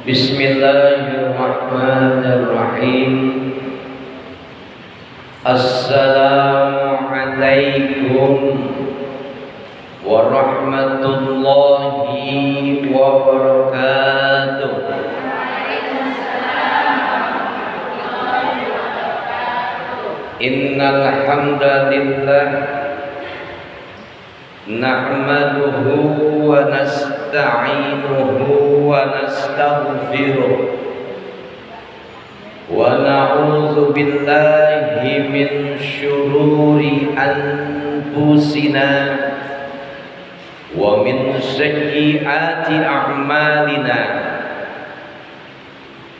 Bismillahirrahmanirrahim. Assalamualaikum warahmatullahi wabarakatuh. Innal hamdalillah nahmaduhu wa nasta'inuhu wa nastaghfiruh wa na'udzu billahi min syururi anfusina wa min sayyiati a'malina.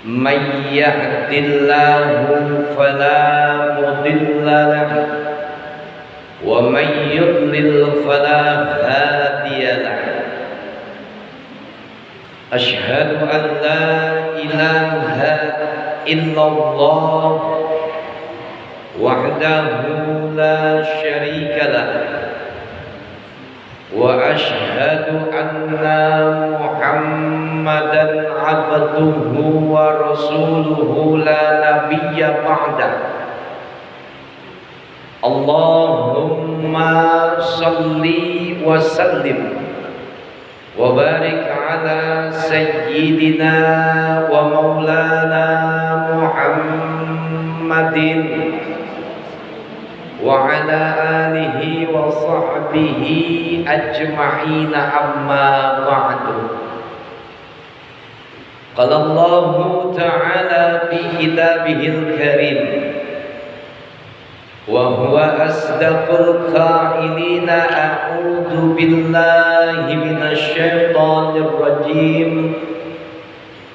May yahdihillahu fala mudilla lahu wa may yudlil fala hadiya lahu. Asyhadu an la ilaha illallah wahdahu la syarika lahu wa asyhadu anna Muhammadan abduhu wa rasuluhu la nabiyya ba'dah. Allahumma salli wa sallim wa barik ala sayyidina wa maulana Muhammadin wa ala alihi wa sahbihi ajma'ina, amma ba'du. Qala Allahu ta'ala fi kitabihil karim wa huwa asdaqul qa'ilina a'udzu billahi minasy syaithanir rajim.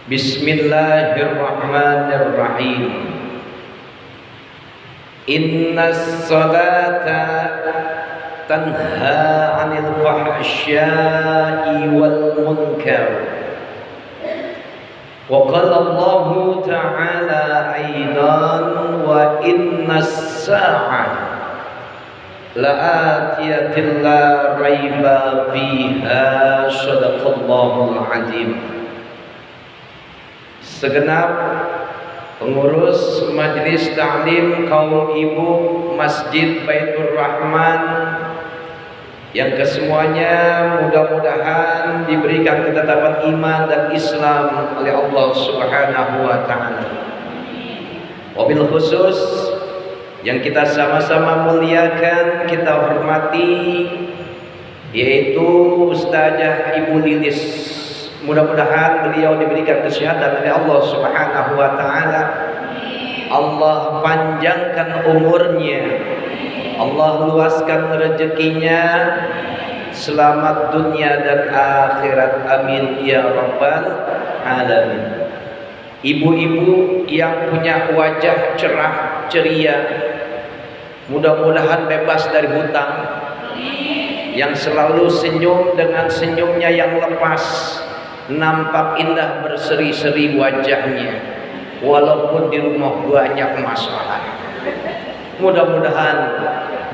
Bismillahirrahmanirrahim. Innas salata tanha 'anil fahsya'i wal munkar. Wa qala Allahu ta'ala aidan wa innas sa'ah la'atiyatin la raiba fiha. Shadaqallahul azim. Segenap pengurus Majelis Ta'lim kaum ibu Masjid Baitur Rahman yang kesemuanya mudah-mudahan diberikan ketetapan iman dan Islam oleh Allah Subhanahu wa taala. Wabil khusus yang kita sama-sama muliakan, kita hormati, yaitu Ustazah Ibu Lilis. Mudah-mudahan beliau diberikan kesehatan oleh Allah Subhanahu wa taala. Allah panjangkan umurnya, Allah luaskan rezekinya, selamat dunia dan akhirat, amin ya rabbal alamin. Ibu-ibu yang punya wajah cerah ceria, mudah-mudahan bebas dari hutang, yang selalu senyum dengan senyumnya yang lepas, nampak indah berseri-seri wajahnya walaupun di rumah banyak masalah. Mudah-mudahan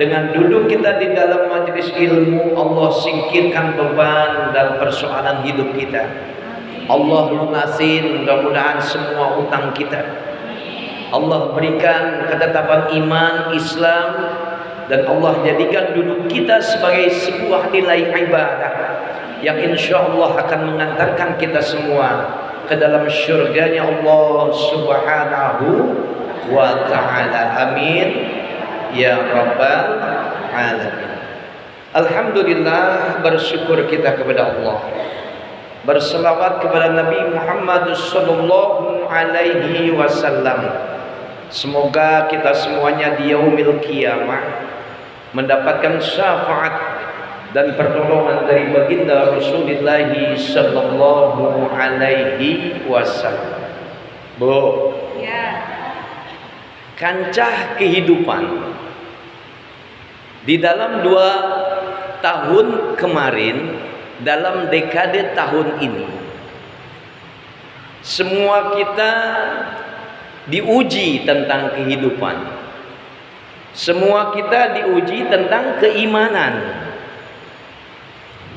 dengan duduk kita di dalam majelis ilmu, Allah singkirkan beban dan persoalan hidup kita. Allah lunasin mudah-mudahan semua utang kita. Allah berikan ketetapan iman Islam, dan Allah jadikan duduk kita sebagai sebuah nilai ibadah yang insya Allah akan mengantarkan kita semua ke dalam syurganya Allah Subhanahu wa ta'ala, amin ya rabbal alamin. Alhamdulillah, bersyukur kita kepada Allah, berselawat kepada Nabi Muhammad sallallahu alaihi wasallam. Semoga kita semuanya di yaumil qiyamah mendapatkan syafaat dan pertolongan dari baginda Rasulullah sallallahu alaihi wasallam. Bu, ya. Kancah kehidupan di dalam 2 tahun kemarin, dalam dekade tahun ini, semua kita diuji tentang kehidupan. Semua kita diuji tentang keimanan.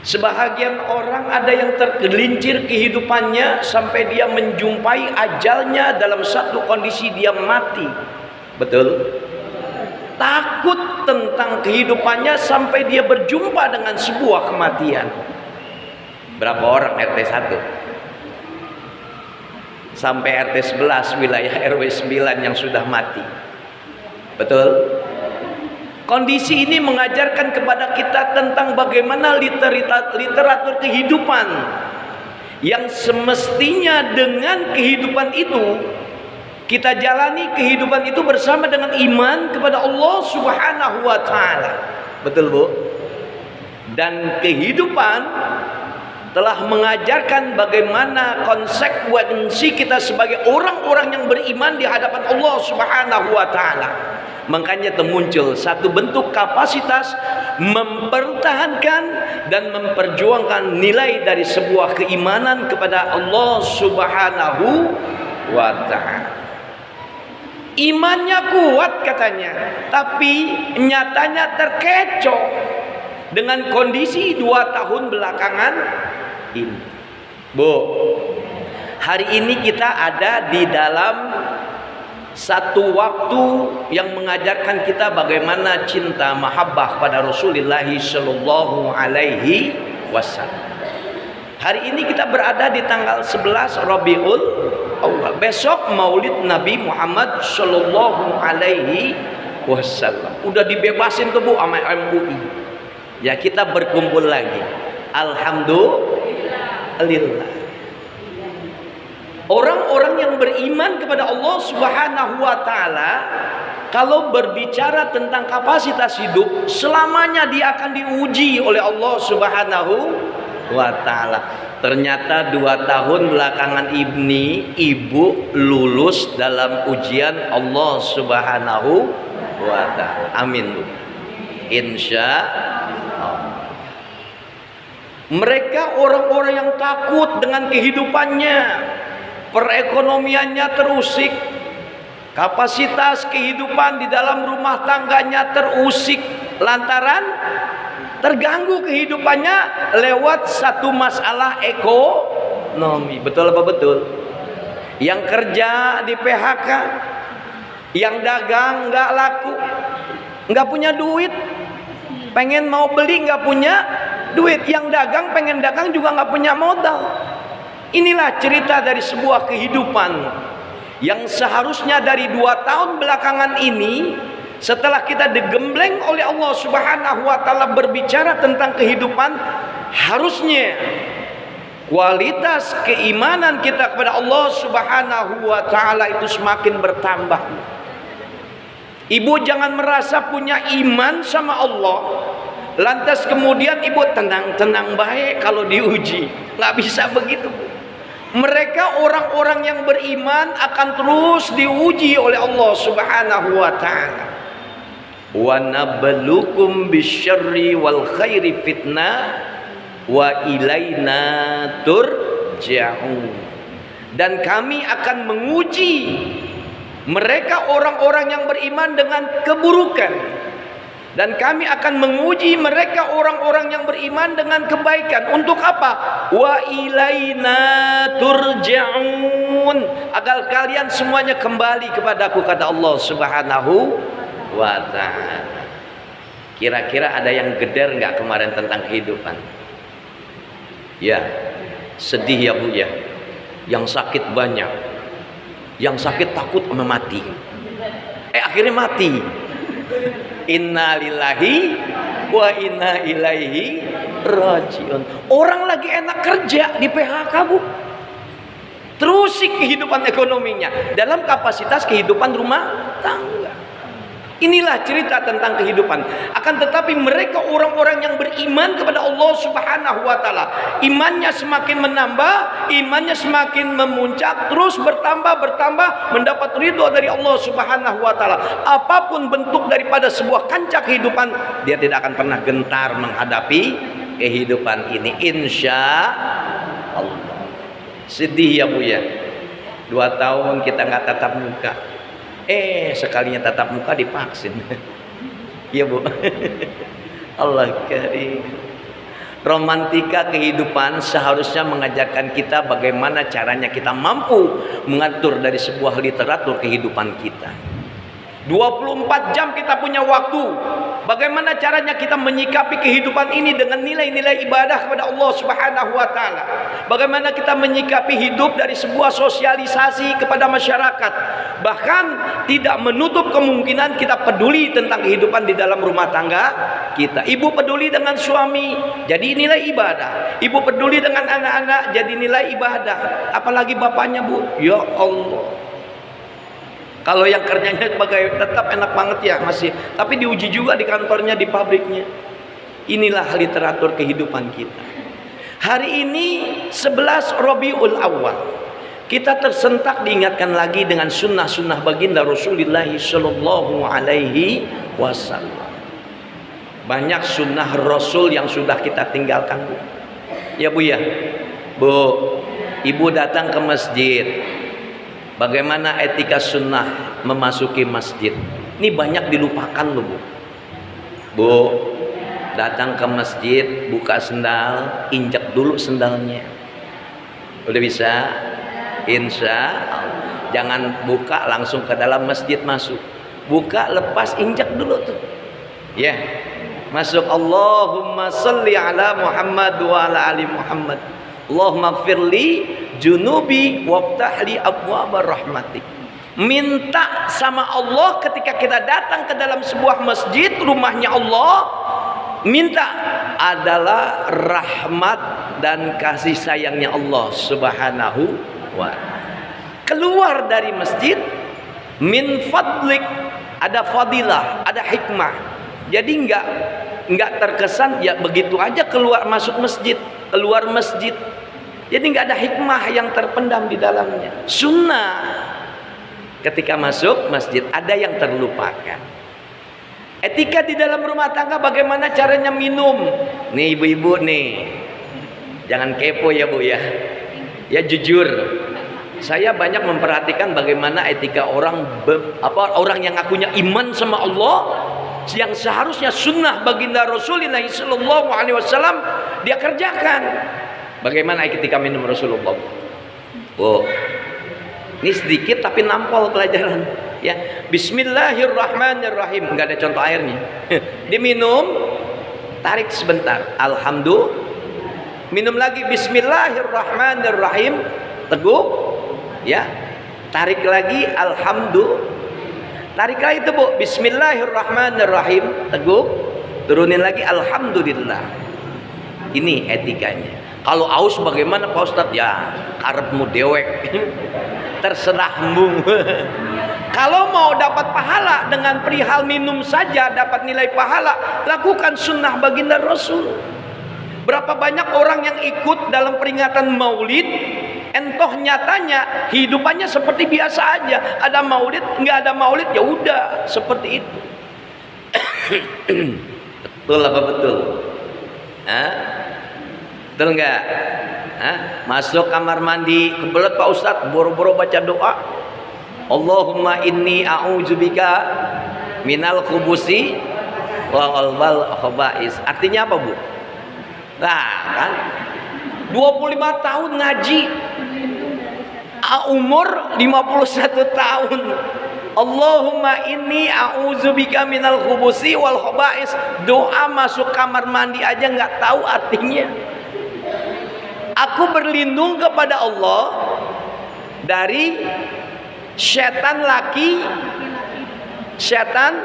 Sebahagian orang ada yang tergelincir kehidupannya sampai dia menjumpai ajalnya dalam satu kondisi dia mati. Betul? Takut tentang kehidupannya sampai dia berjumpa dengan sebuah kematian. Berapa orang RT 1? Sampai RT 11 wilayah RW 9 yang sudah mati. Betul? Kondisi ini mengajarkan kepada kita tentang bagaimana literatur kehidupan yang semestinya dengan kehidupan itu kita jalani kehidupan itu bersama dengan iman kepada Allah Subhanahu wa taala. Betul, Bu? Dan kehidupan telah mengajarkan bagaimana konsekuensi kita sebagai orang-orang yang beriman di hadapan Allah Subhanahu wa taala. Makanya muncul satu bentuk kapasitas mempertahankan dan memperjuangkan nilai dari sebuah keimanan kepada Allah Subhanahu wa taala. Imannya kuat katanya, tapi nyatanya terkecoh dengan kondisi 2 tahun belakangan ini. Bu, hari ini kita ada di dalam satu waktu yang mengajarkan kita bagaimana cinta mahabbah pada Rasulullah sallallahu alaihi wasallam. Hari ini kita berada di tanggal 11 Rabiul Awal. Besok Maulid Nabi Muhammad sallallahu alaihi wasallam. Udah dibebasin tuh Bu sama MUI. Ya, kita berkumpul lagi. Alhamdulillah. Orang-orang yang beriman kepada Allah Subhanahu wa taala kalau berbicara tentang kapasitas hidup, selamanya dia akan diuji oleh Allah Subhanahu wa taala. Ternyata 2 tahun belakangan ini ibu lulus dalam ujian Allah Subhanahu wa taala. Amin, Bu. Insya Allah. Mereka orang-orang yang takut dengan kehidupannya. Perekonomiannya terusik, kapasitas kehidupan di dalam rumah tangganya terusik lantaran terganggu kehidupannya lewat satu masalah ekonomi. Betul apa betul? Yang kerja di PHK, yang dagang nggak laku, nggak punya duit, pengen mau beli nggak punya duit, yang dagang pengen dagang juga nggak punya modal. Inilah cerita dari sebuah kehidupan yang seharusnya dari 2 tahun belakangan ini, setelah kita digembleng oleh Allah Subhanahu wa taala berbicara tentang kehidupan, harusnya kualitas keimanan kita kepada Allah Subhanahu wa taala itu semakin bertambah. Ibu jangan merasa punya iman sama Allah lantas kemudian ibu tenang-tenang baik kalau diuji. Nggak bisa begitu. Mereka orang-orang yang beriman akan terus diuji oleh Allah Subhanahu wa taala. Wa nabluukum bisyarri wal khairi fitnah wa ilaina turja'un. Dan kami akan menguji mereka orang-orang yang beriman dengan keburukan, dan kami akan menguji mereka orang-orang yang beriman dengan kebaikan. Untuk apa? Wa ilaina turja'un, agar kalian semuanya kembali kepadaku, kata Allah Subhanahu wa ta'ala. Kira-kira ada yang geder nggak kemarin tentang kehidupan? Ya, sedih ya Bu ya. Yang sakit banyak, yang sakit takut mati. Akhirnya mati. Inna lillahi wa inna ilaihi rajiun. Orang lagi enak kerja di PHK Bu, terusik kehidupan ekonominya dalam kapasitas kehidupan rumah tangga. Inilah cerita tentang kehidupan. Akan tetapi mereka orang-orang yang beriman kepada Allah Subhanahu wa taala, imannya semakin menambah, imannya semakin memuncak, terus bertambah, mendapat ridho dari Allah Subhanahu wa taala. Apapun bentuk daripada sebuah kancah kehidupan, dia tidak akan pernah gentar menghadapi kehidupan ini, insya Allah. Sedih ya Bu ya, 2 tahun kita nggak tatap muka. Sekalinya tatap muka divaksin. Iya Bu. Allah karim. Romantika kehidupan seharusnya mengajarkan kita bagaimana caranya kita mampu mengatur dari sebuah literatur kehidupan kita. 24 jam kita punya waktu. Bagaimana caranya kita menyikapi kehidupan ini dengan nilai-nilai ibadah kepada Allah Subhanahu wa taala? Bagaimana kita menyikapi hidup dari sebuah sosialisasi kepada masyarakat? Bahkan tidak menutup kemungkinan kita peduli tentang kehidupan di dalam rumah tangga kita. Ibu peduli dengan suami, jadi nilai ibadah. Ibu peduli dengan anak-anak, jadi nilai ibadah. Apalagi bapaknya, Bu. Ya Allah. Kalau yang kerjanya sebagai tetap enak banget ya masih, tapi diuji juga di kantornya, di pabriknya. Inilah literatur kehidupan kita. Hari ini 11 Rabiul Awal, kita tersentak diingatkan lagi dengan sunnah-sunnah baginda Rasulullah Shallallahu Alaihi Wasallam. Banyak sunnah Rasul yang sudah kita tinggalkan, Bu. Ya Bu ya, Bu, Ibu datang ke masjid. Bagaimana etika sunnah memasuki masjid? Ini banyak dilupakan loh, Bu. Bu, datang ke masjid, buka sendal, injak dulu sendalnya. Udah bisa? Insya Allah. Jangan buka langsung ke dalam masjid masuk. Buka, lepas, injak dulu tuh. Ya. Masuk. Allahumma sholli ala Muhammad wa ala ali Muhammad. Allahumma gfirli junubi waftahli abwaaba rahmatik. Minta sama Allah ketika kita datang ke dalam sebuah masjid, rumahnya Allah, minta adalah rahmat dan kasih sayangnya Allah Subhanahu wa ta'ala. Keluar dari masjid, min fadlik, ada fadilah, ada hikmah. Jadi enggak terkesan ya begitu aja keluar masuk masjid, keluar masjid. Jadi nggak ada hikmah yang terpendam di dalamnya. Sunnah ketika masuk masjid ada yang terlupakan. Etika di dalam rumah tangga, bagaimana caranya minum. Nih ibu-ibu nih, jangan kepo ya Bu ya. Ya jujur, saya banyak memperhatikan bagaimana etika orang yang ngakunya iman sama Allah, yang seharusnya sunnah baginda Rasulullah Sallallahu Alaihi Wasallam dia kerjakan. Bagaimana ketika minum Rasulullah? Oh, ini sedikit tapi nampol pelajaran. Ya, Bismillahirrahmanirrahim. Enggak ada contoh airnya. Diminum, tarik sebentar. Alhamdulillah. Minum lagi. Bismillahirrahmanirrahim. Teguk. Ya, tarik lagi. Alhamdulillah. Tarik lagi itu Bu. Bismillahirrahmanirrahim. Teguk. Turunin lagi. Alhamdulillah. Ini etikanya. Kalau aus bagaimana Pak Ustadz? Ya karepmu dewek. Terserahmu. Kalau mau dapat pahala dengan perihal minum saja dapat nilai pahala, lakukan sunnah baginda Rasul. Berapa banyak orang yang ikut dalam peringatan maulid, entoh nyatanya hidupannya seperti biasa aja. Ada maulid, nggak ada maulid ya udah seperti itu. Betul apa betul? Hah? Betul enggak? Masuk kamar mandi, kebelet Pak Ustadz, boro-boro baca doa. Allahumma inni a'udzubika minal khubusi wal khaba'is. Artinya apa, Bu? Nah, kan 25 tahun ngaji. Umur 51 tahun. Allahumma inni a'udzubika minal khubusi wal khaba'is. Doa masuk kamar mandi aja nggak tahu artinya. Aku berlindung kepada Allah dari setan laki, setan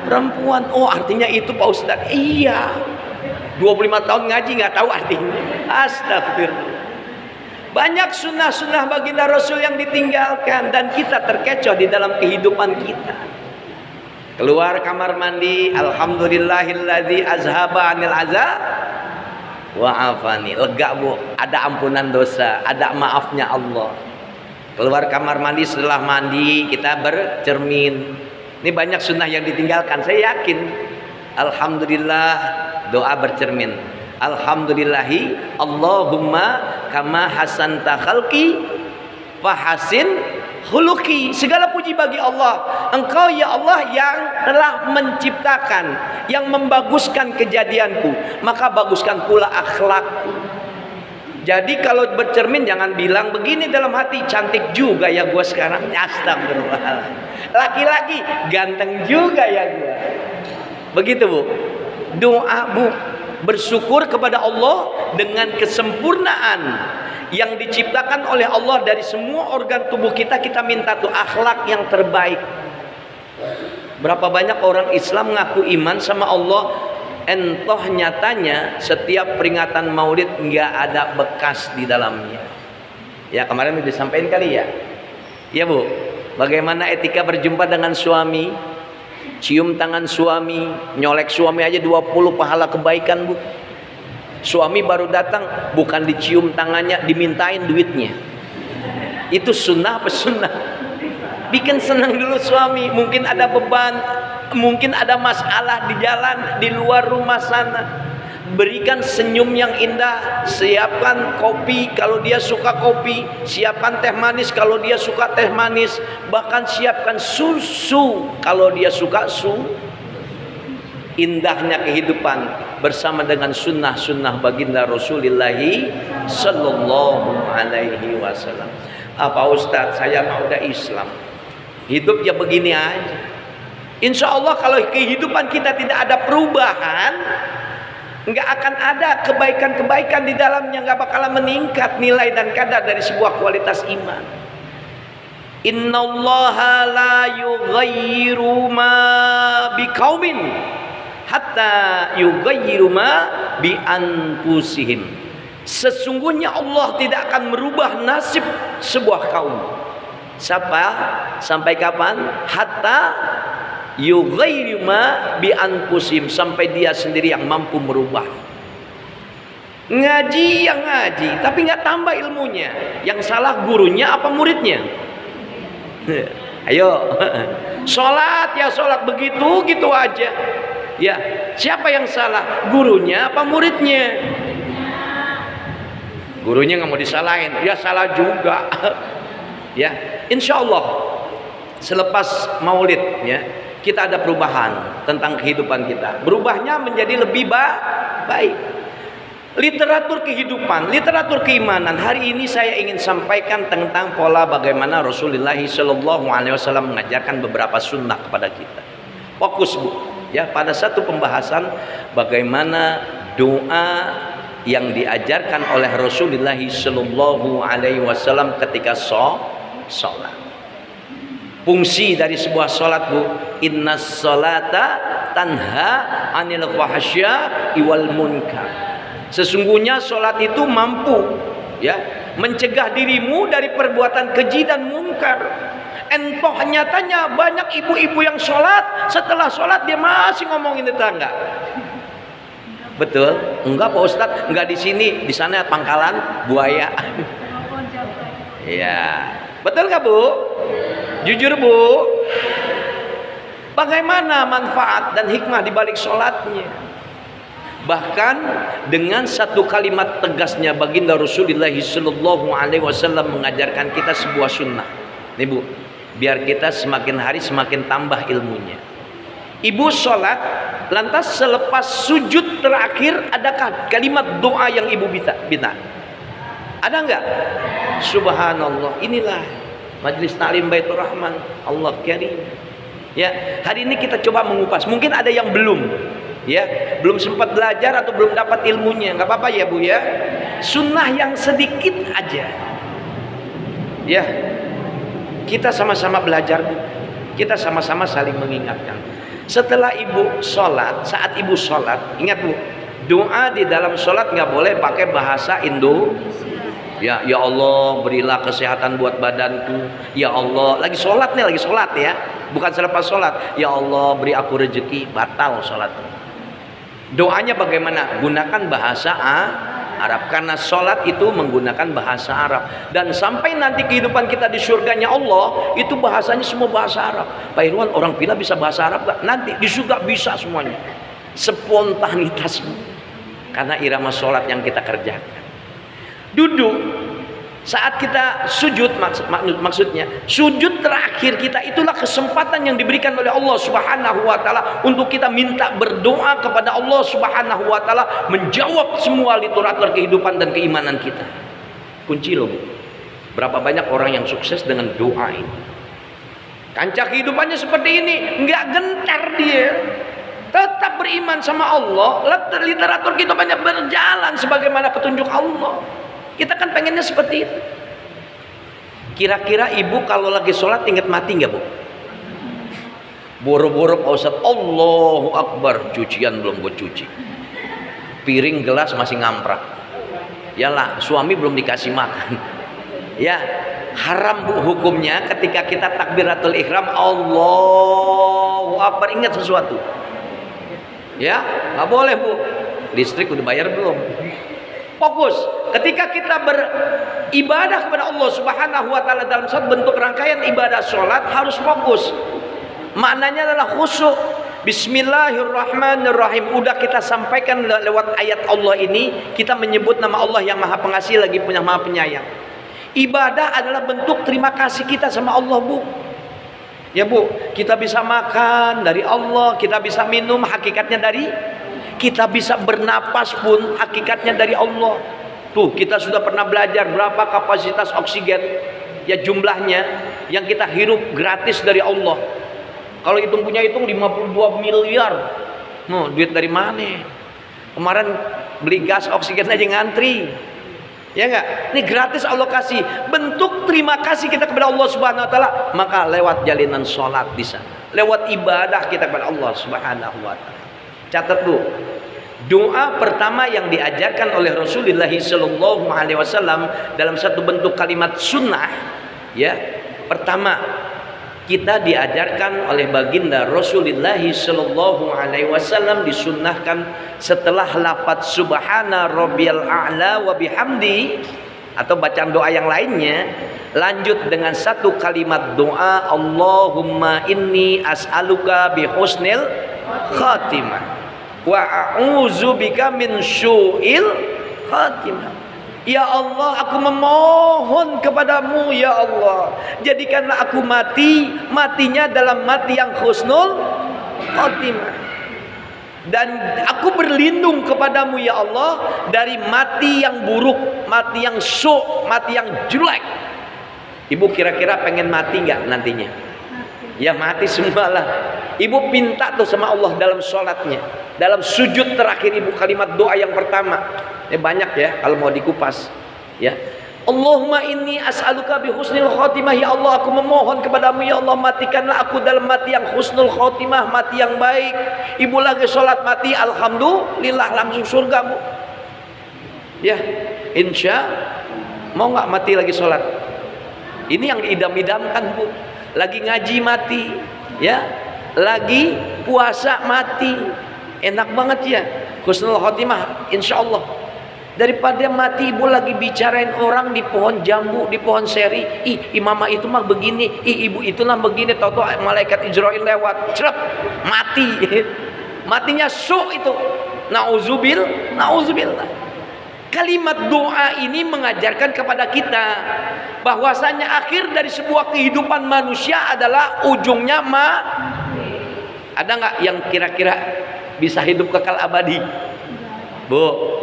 perempuan. Oh artinya itu Pak Ustadz. Iya, 25 tahun ngaji nggak tahu artinya. Astagfirullah. Banyak sunnah-sunnah baginda Rasul yang ditinggalkan dan kita terkecoh di dalam kehidupan kita. Keluar kamar mandi, alhamdulillahilladzi azhaba 'anil azab wa afani. Lega Bu, ada ampunan dosa, ada maafnya Allah. Keluar kamar mandi, setelah mandi kita bercermin. Ini banyak sunnah yang ditinggalkan. Saya yakin. Alhamdulillah, doa bercermin. Alhamdulillahi Allahumma kama hasanta khalqi fahasin khuluqi, segala puji bagi Allah. Engkau ya Allah yang telah menciptakan, yang membaguskan kejadianku, maka baguskan pula akhlakku. Jadi kalau bercermin jangan bilang begini dalam hati, cantik juga ya gua sekarang. Astagfirullah. Laki-laki ganteng juga ya gua. Begitu Bu. Doa Bu, bersyukur kepada Allah dengan kesempurnaan yang diciptakan oleh Allah dari semua organ tubuh kita. Kita minta tuh akhlak yang terbaik. Berapa banyak orang Islam ngaku iman sama Allah, entoh nyatanya setiap peringatan maulid nggak ada bekas di dalamnya. Ya kemarin udah disampaikan kali ya. Ya Bu, bagaimana etika berjumpa dengan suami, cium tangan suami, nyolek suami aja 20 pahala kebaikan Bu. Suami baru datang, bukan dicium tangannya, dimintain duitnya. Itu sunnah apa sunnah? Bikin senang dulu suami. Mungkin ada beban, mungkin ada masalah di jalan, di luar rumah sana. Berikan senyum yang indah. Siapkan kopi kalau dia suka kopi, siapkan teh manis kalau dia suka teh manis, bahkan siapkan susu kalau dia suka susu. Indahnya kehidupan bersama dengan sunnah-sunnah baginda Rasulullah sallallahu alaihi wasallam. Apa Ustaz, saya mau udah Islam, hidup ya begini aja. Insya Allah kalau kehidupan kita tidak ada perubahan, nggak akan ada kebaikan-kebaikan di dalamnya, nggak bakalan meningkat nilai dan kadar dari sebuah kualitas iman. Innallaha la yughayyiru ma biqaumin hatta yughayyiru ma bi anfusihim. Sesungguhnya Allah tidak akan merubah nasib sebuah kaum. Sampai kapan? Hatta yughayyiru ma bi anfusihim, sampai dia sendiri yang mampu merubah. Ngaji yang ngaji tapi nggak tambah ilmunya. Yang salah gurunya apa muridnya? Ayo. Sholat ya sholat begitu gitu aja. Ya, siapa yang salah? Gurunya apa muridnya? Gurunya nggak mau disalahin, ya salah juga. Ya, insya Allah selepas maulid ya kita ada perubahan tentang kehidupan kita. Berubahnya menjadi lebih baik. Literatur kehidupan, literatur keimanan. Hari ini saya ingin sampaikan tentang pola bagaimana Rasulullah SAW mengajarkan beberapa sunnah kepada kita. Fokus Bu. Ya, pada satu pembahasan bagaimana doa yang diajarkan oleh Rasulullah Shallallahu Alaihi Wasallam ketika sholat. Fungsi dari sebuah sholat Bu, innas sholata tanha anil fahsya iwal munkar. Sesungguhnya sholat itu mampu ya mencegah dirimu dari perbuatan keji dan munkar. Entoh nyatanya banyak ibu-ibu yang sholat, setelah sholat dia masih ngomongin tetangga. Betul? Enggak Pak Ustadz, enggak di sini, di sana pangkalan buaya. Iya, betul nggak Bu? Jujur Bu. Bagaimana manfaat dan hikmah di balik sholatnya? Bahkan dengan satu kalimat tegasnya baginda Rasulullah Sallallahu Alaihi Wasallam mengajarkan kita sebuah sunnah. Nih Bu, biar kita semakin hari semakin tambah ilmunya. Ibu sholat, lantas selepas sujud terakhir adakah kalimat doa yang ibu minta? Ada enggak? Subhanallah, inilah Majelis Ta'lim Baitur Rahman, Allah Karim. Ya, hari ini kita coba mengupas. Mungkin ada yang belum, ya, belum sempat belajar atau belum dapat ilmunya. Enggak apa-apa ya Bu ya. Sunnah yang sedikit aja. Ya. Kita sama-sama belajar, kita sama-sama saling mengingatkan. Setelah ibu sholat, saat ibu sholat, ingat Bu, doa di dalam sholat nggak boleh pakai bahasa Indo. Ya Allah berilah kesehatan buat badanku. Ya Allah, lagi sholat nih, lagi sholat ya, bukan selepas sholat. Ya Allah beri aku rezeki, batal sholat. Doanya bagaimana? Gunakan bahasa Arab, karena sholat itu menggunakan bahasa Arab. Dan sampai nanti kehidupan kita di surganya Allah itu bahasanya semua bahasa Arab. Pak Irwan, orang Pila bisa bahasa Arab gak? Nanti di surga bisa semuanya. Spontanitas, karena irama sholat yang kita kerjakan. Duduk Saat kita sujud, maksudnya sujud terakhir kita, itulah kesempatan yang diberikan oleh Allah Subhanahu wa taala untuk kita minta berdoa kepada Allah Subhanahu wa taala menjawab semua literatur kehidupan dan keimanan kita. Kunci loh. Berapa banyak orang yang sukses dengan doa ini. Kancah kehidupannya seperti ini, nggak gentar dia. Tetap beriman sama Allah, literatur kehidupannya berjalan sebagaimana petunjuk Allah. Kita kan pengennya seperti itu. Kira-kira ibu kalau lagi sholat ingat mati nggak, Bu? Boro-boro Pak Ustadz, Allahu Akbar, cucian belum gue cuci, piring gelas masih ngamprak, yalah suami belum dikasih makan. Ya haram, Bu, hukumnya ketika kita takbiratul ihram Allahu Akbar ingat sesuatu. Ya nggak boleh, Bu. Listrik udah bayar belum? Fokus. Ketika kita beribadah kepada Allah Subhanahu wa taala dalam satu bentuk rangkaian ibadah sholat, harus fokus. Maknanya adalah khusyuk. Bismillahirrahmanirrahim. Udah kita sampaikan lewat ayat Allah ini, kita menyebut nama Allah yang Maha Pengasih lagi punya Maha Penyayang. Ibadah adalah bentuk terima kasih kita sama Allah, Bu. Ya, Bu, kita bisa makan dari Allah, kita bisa minum hakikatnya dari, kita bisa bernapas pun hakikatnya dari Allah. Tuh, kita sudah pernah belajar berapa kapasitas oksigen ya jumlahnya yang kita hirup gratis dari Allah. Kalau hitung 52 miliar. No, duit dari mana? Kemarin beli gas oksigen aja ngantri. Ya enggak? Ini gratis Allah kasih. Bentuk terima kasih kita kepada Allah Subhanahu wa taala, maka lewat jalinan sholat di sana. Lewat ibadah kita kepada Allah Subhanahu wa taala. Catat dulu. Doa pertama yang diajarkan oleh Rasulullah sallallahu alaihi wasallam dalam satu bentuk kalimat sunnah, ya. Pertama, kita diajarkan oleh baginda Rasulullah sallallahu alaihi wasallam, disunnahkan setelah lafaz subhana rabbiyal a'la wa bihamdi atau bacaan doa yang lainnya, lanjut dengan satu kalimat doa, Allahumma inni as'aluka bi husnil khatimah wa a'udzubika min syu'il khatimah. Ya Allah, aku memohon kepadamu, ya Allah, jadikanlah aku matinya dalam mati yang husnul khatimah, dan aku berlindung kepadamu ya Allah dari mati yang buruk, mati yang mati yang jelek. Ibu kira-kira pengen mati nggak nantinya? Ya mati semualah. Ibu pinta tuh sama Allah dalam sholatnya, dalam sujud terakhir ibu, kalimat doa yang pertama. Banyak ya kalau mau dikupas. Ya, Allahumma inni as'aluka bi husnil khotimah. Ya Allah, aku memohon kepadamu ya Allah, matikanlah aku dalam mati yang husnul khotimah, mati yang baik. Ibu lagi sholat mati, alhamdulillah langsung surga, Bu. Ya, insya mau nggak mati lagi sholat? Ini yang diidam-idamkan, Bu. Lagi ngaji mati, ya, lagi puasa mati, enak banget ya, husnul khotimah insya Allah. Daripada mati ibu lagi bicarain orang di pohon jambu, di pohon seri, ih imamah itu mah begini, ih ibu itu lah begini, toto malaikat Israil lewat, cerap, mati. Matinya itu. Nauzubillah. Kalimat doa ini mengajarkan kepada kita bahwasanya akhir dari sebuah kehidupan manusia adalah ujungnya Ada nggak yang kira-kira bisa hidup kekal abadi? Bu,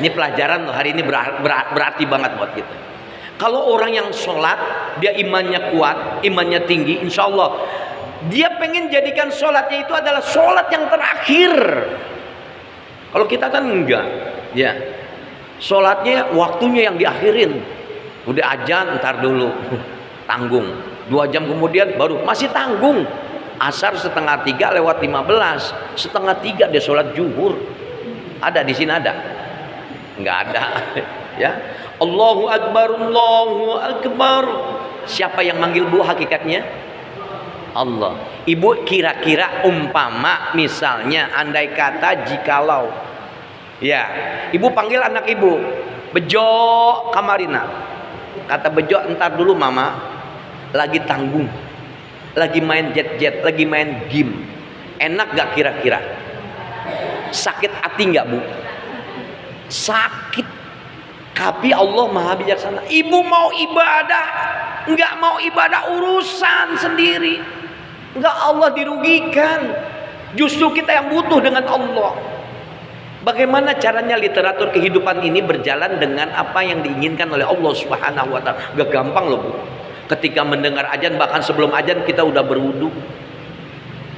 ini pelajaran loh, hari ini berarti banget buat kita. Kalau orang yang sholat, dia imannya kuat, imannya tinggi, insya Allah dia pengen jadikan sholatnya itu adalah sholat yang terakhir. Kalau kita kan enggak, ya sholatnya waktunya yang diakhirin. Udah azan ntar dulu, tanggung 2 jam kemudian baru masih tanggung. Asar 2:30 lewat 15, 2:30 dia sholat zuhur. Ada di sini ada? Nggak ada. Ya, Allahu Akbar, Allahu Akbar. Siapa yang manggil Bu hakikatnya? Allah. Ibu kira-kira umpama misalnya andai kata jikalau, ya, ibu panggil anak ibu, Bejo Kamarina. Kata Bejo, entar dulu mama lagi tanggung, lagi main jet-jet, lagi main game. Enak gak kira-kira? Sakit hati gak Bu? Sakit. Tapi Allah Maha bijaksana. Ibu mau ibadah, enggak mau ibadah urusan sendiri. Enggak, Allah dirugikan. Justru kita yang butuh dengan Allah. Bagaimana caranya literatur kehidupan ini berjalan dengan apa yang diinginkan oleh Allah Subhanahu wa taala? Gak gampang loh, Bu. Ketika mendengar azan, bahkan sebelum azan kita udah berwudu.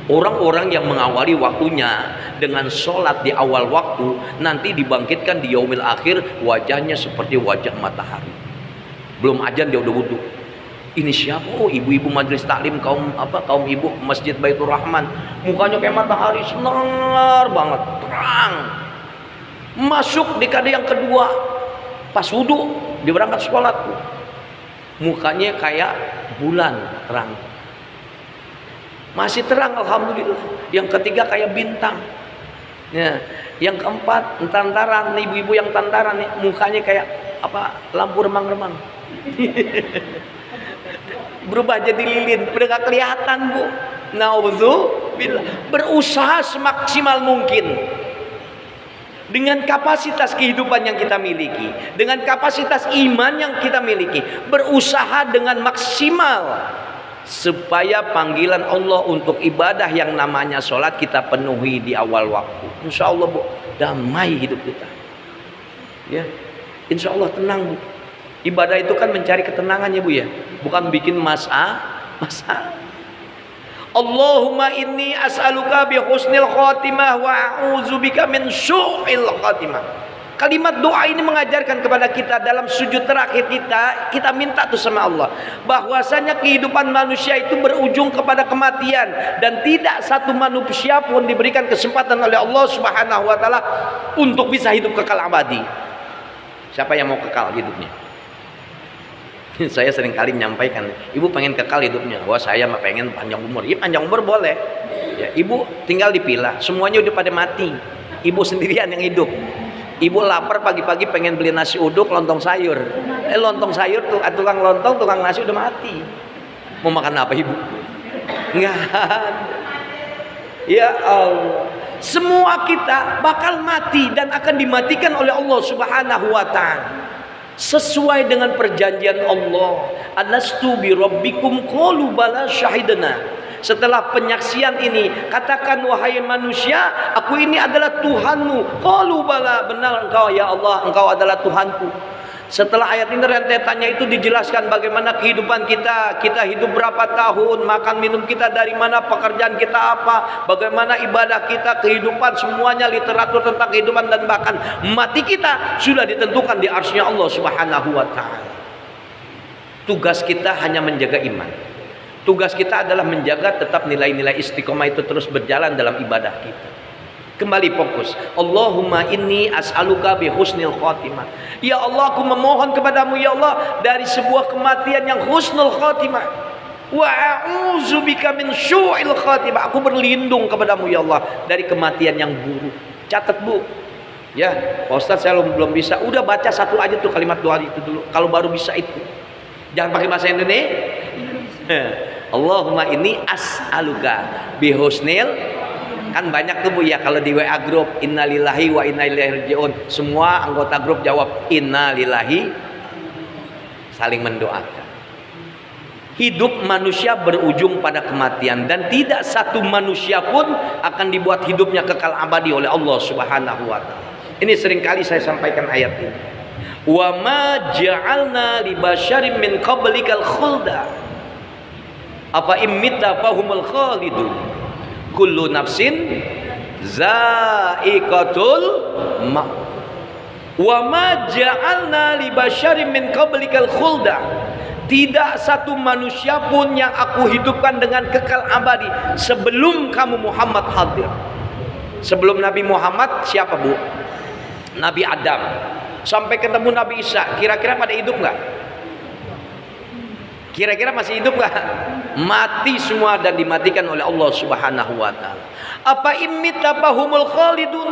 Orang-orang yang mengawali waktunya dengan sholat di awal waktu, nanti dibangkitkan di yaumil akhir, wajahnya seperti wajah matahari. Belum azan dia udah wudu. Ini siapa? Oh, ibu-ibu majelis taklim, kaum ibu Masjid Baitur Rahman. Mukanya kayak matahari, sinar banget, terang. Masuk di dekade yang kedua, pas wudu, dia berangkat sholat. Mukanya kayak bulan terang. Masih terang, alhamdulillah. Yang ketiga kayak bintang. Ya, yang keempat tantaran, ibu-ibu yang tantaran nih, mukanya kayak lampu remang-remang. Berubah jadi lilin, udah gak kelihatan, Bu. Nauzubillah. Berusaha semaksimal mungkin dengan kapasitas kehidupan yang kita miliki, dengan kapasitas iman yang kita miliki, berusaha dengan maksimal supaya panggilan Allah untuk ibadah yang namanya sholat kita penuhi di awal waktu. Insya Allah, Bu, damai hidup kita. Ya, insya Allah tenang, Bu. Ibadah itu kan mencari ketenangannya, Bu, ya, bukan bikin masalah. Allahumma inni as'aluka bi husnil khatimah wa a'udzubika min su'il khatimah. Kalimat doa ini mengajarkan kepada kita dalam sujud terakhir kita minta tuh sama Allah bahwasanya kehidupan manusia itu berujung kepada kematian, dan tidak satu manusia pun diberikan kesempatan oleh Allah Subhanahu wa taala untuk bisa hidup kekal abadi. Siapa yang mau kekal hidupnya? Saya sering kali menyampaikan, ibu pengen kekal hidupnya. Wah, saya mah pengen panjang umur. Ya, panjang umur boleh. Ya, ibu tinggal dipilah. Semuanya udah pada mati. Ibu sendirian yang hidup. Ibu lapar pagi-pagi pengen beli nasi uduk, lontong sayur. Lontong sayur tuh, tukang lontong, tukang nasi udah mati. Mau makan apa ibu? Enggak. Ya Allah. Semua kita bakal mati dan akan dimatikan oleh Allah Subhanahu wa taala. Sesuai dengan perjanjian Allah, alastu bi rabbikum qalu bala syahidna. Setelah penyaksian ini, katakan wahai manusia, aku ini adalah Tuhanmu. Qalu bala, benar engkau ya Allah, engkau adalah Tuhanku. Setelah ayat ini rentetannya itu dijelaskan bagaimana kehidupan kita hidup berapa tahun, makan minum kita dari mana, pekerjaan kita apa, bagaimana ibadah kita, kehidupan, semuanya literatur tentang kehidupan, dan bahkan mati kita sudah ditentukan di arsy-Nya Allah Subhanahu wa taala. Tugas kita hanya menjaga iman. Tugas kita adalah menjaga tetap nilai-nilai istiqomah itu terus berjalan dalam ibadah kita. Kembali fokus. Allahumma inni as'aluka bi husnil khatimah. Ya Allah, aku memohon kepadamu ya Allah dari sebuah kematian yang husnul khatimah. Wa a'udzubika min syu'il khatimah. Aku berlindung kepadamu ya Allah dari kematian yang buruk. Catat, Bu. Ya, Pak Ustaz saya belum bisa. Udah baca satu aja tuh kalimat doa itu dulu. Kalau baru bisa itu. Jangan pakai bahasa Indonesia. Allahumma inni as'aluka bi husnil, kan banyak tuh Bu ya kalau di WA grup, innalillahi wa inna ilaihi rajiun. Semua anggota grup jawab innalillahi, saling mendoakan. Hidup manusia berujung pada kematian, dan tidak satu manusia pun akan dibuat hidupnya kekal abadi oleh Allah Subhanahu wa taala. Ini seringkali saya sampaikan ayat ini. Wa ma ja'alna li basyarin min qablikal khulda apa immita fahumul khalidun kullu nafsin za'iqatul maut wa ma ja'alna li basyarin min qablikal khulda. Tidak satu manusia pun yang aku hidupkan dengan kekal abadi sebelum kamu Muhammad hadir. Sebelum Nabi Muhammad siapa, Bu? Nabi Adam sampai ketemu Nabi Isa, kira-kira pada hidup nggak? Kira-kira masih hidup nggak? Mati semua dan dimatikan oleh Allah Subhanahu wa taala. Apa immita fahumul khalidun?